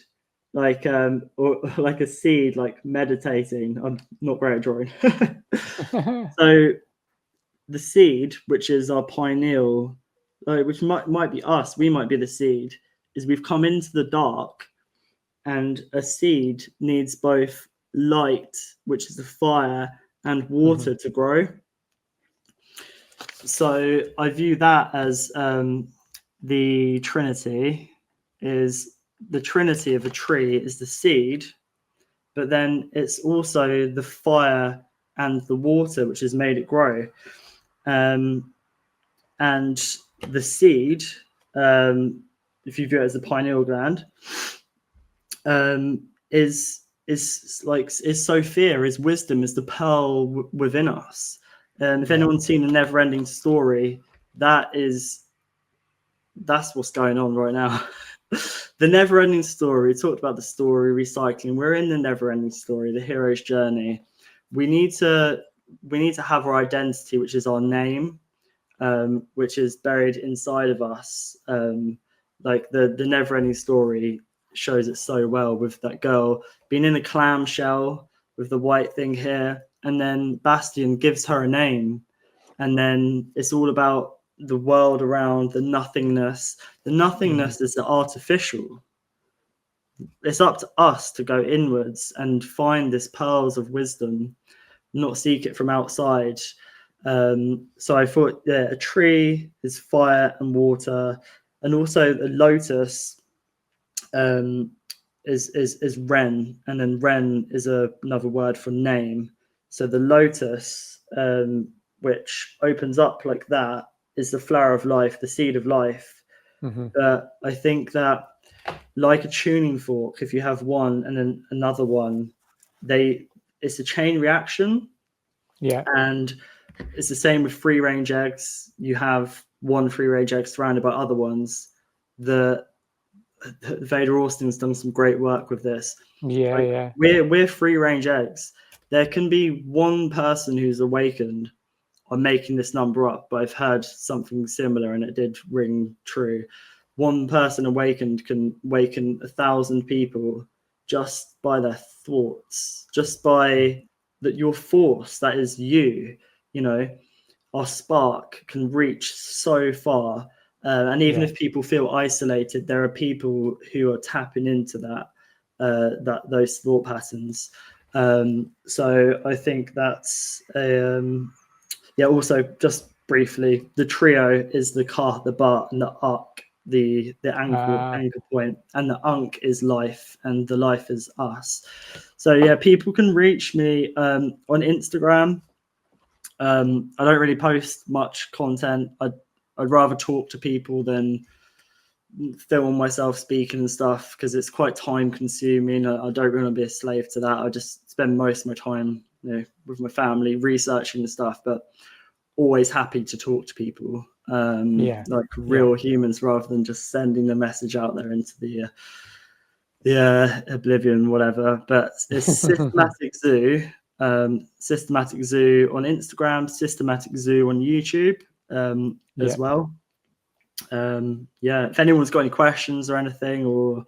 like or like a seed, like meditating. I'm not great at drawing. So the seed, which is our pineal, which might be us, we might be the seed, is we've come into the dark, and a seed needs both light, which is the fire, and water to grow. So I view that as the Trinity. Is the Trinity of a tree is the seed, but then it's also the fire and the water which has made it grow. And the seed, if you view it as the pineal gland, is Sophia, is wisdom, is the pearl within us. And if anyone's seen A Never-Ending Story, that's what's going on right now. The Never-Ending Story. We talked about the story recycling. We're in the never-ending story, the hero's journey. We need to have our identity, which is our name, which is buried inside of us. Like the Never-Ending Story shows it so well, with that girl being in a clamshell with the white thing here, and then Bastian gives her a name, and then it's all about the world around, the nothingness. The nothingness is the artificial. It's up to us to go inwards and find this pearls of wisdom, not seek it from outside. So I thought, a tree is fire and water, and also a lotus is Ren, and then Ren is another word for name. So the lotus, which opens up like that, is the flower of life, the seed of life. I think that, like a tuning fork, if you have one and then another one, it's a chain reaction. And it's the same with free range eggs. You have one free range egg surrounded by other ones. The Vader Austin's done some great work with this. Yeah, like, yeah. We're free range eggs. There can be one person who's awakened. I'm making this number up, but I've heard something similar and it did ring true. One person awakened can awaken 1,000 people just by their thoughts, just by that your force, that is you, you know, our spark can reach so far. And even if people feel isolated, there are people who are tapping into those thought patterns. So I think that's also just briefly, the trio is the ka, the ba, and the uk, the anchor point, and the unk is life, and the life is us. So yeah, people can reach me on Instagram. I don't really post much content. I'd rather talk to people than film myself speaking and stuff, because it's quite time consuming. I don't want to be a slave to that. I just spend most of my time, with my family researching and stuff, but always happy to talk to people, like real humans, rather than just sending the message out there into the oblivion, whatever. But it's Systematic Zoo. Systematic Zoo on Instagram, Systematic Zoo on YouTube as well. If anyone's got any questions or anything, or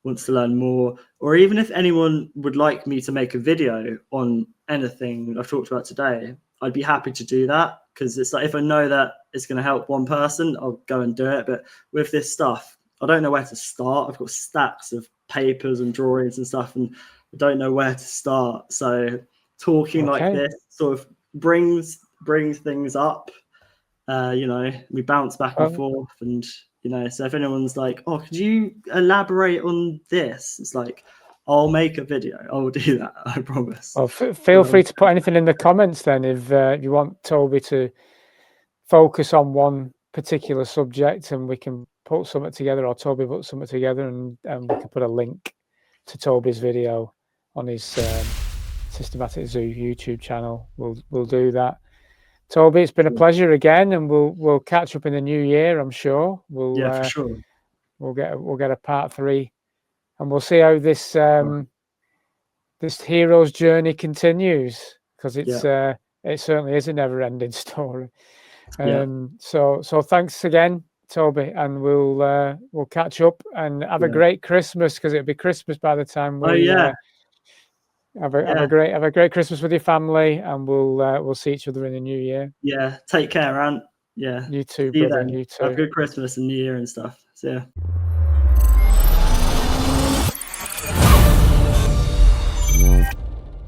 wants to learn more, or even if anyone would like me to make a video on anything I've talked about today, I'd be happy to do that, because it's like, if I know that it's going to help one person, I'll go and do it. But with this stuff, I don't know where to start. I've got stacks of papers and drawings and stuff, and I don't know where to start. So talking like this sort of brings things up. We bounce back and forth, and so if anyone's like, oh, could you elaborate on this, it's like, I'll make a video. I'll do that, I promise. Well, feel free to put anything in the comments then, if you want Toby to focus on one particular subject, and we can put something together, or Toby put something together, and we can put a link to Toby's video on his Systematic Zoo YouTube channel. We'll do that. Toby, it's been a pleasure again, and we'll catch up in the new year, I'm sure. For sure. We'll get a part 3, and we'll see how this this hero's journey continues, because it certainly is a never-ending story. So thanks again, Toby, and we'll catch up, and have a great Christmas, because it'll be Christmas by the time we have a great Christmas with your family, and we'll see each other in the new year. Take care, Ant. You too, brother. You too. Have a good Christmas and New Year and stuff. See ya.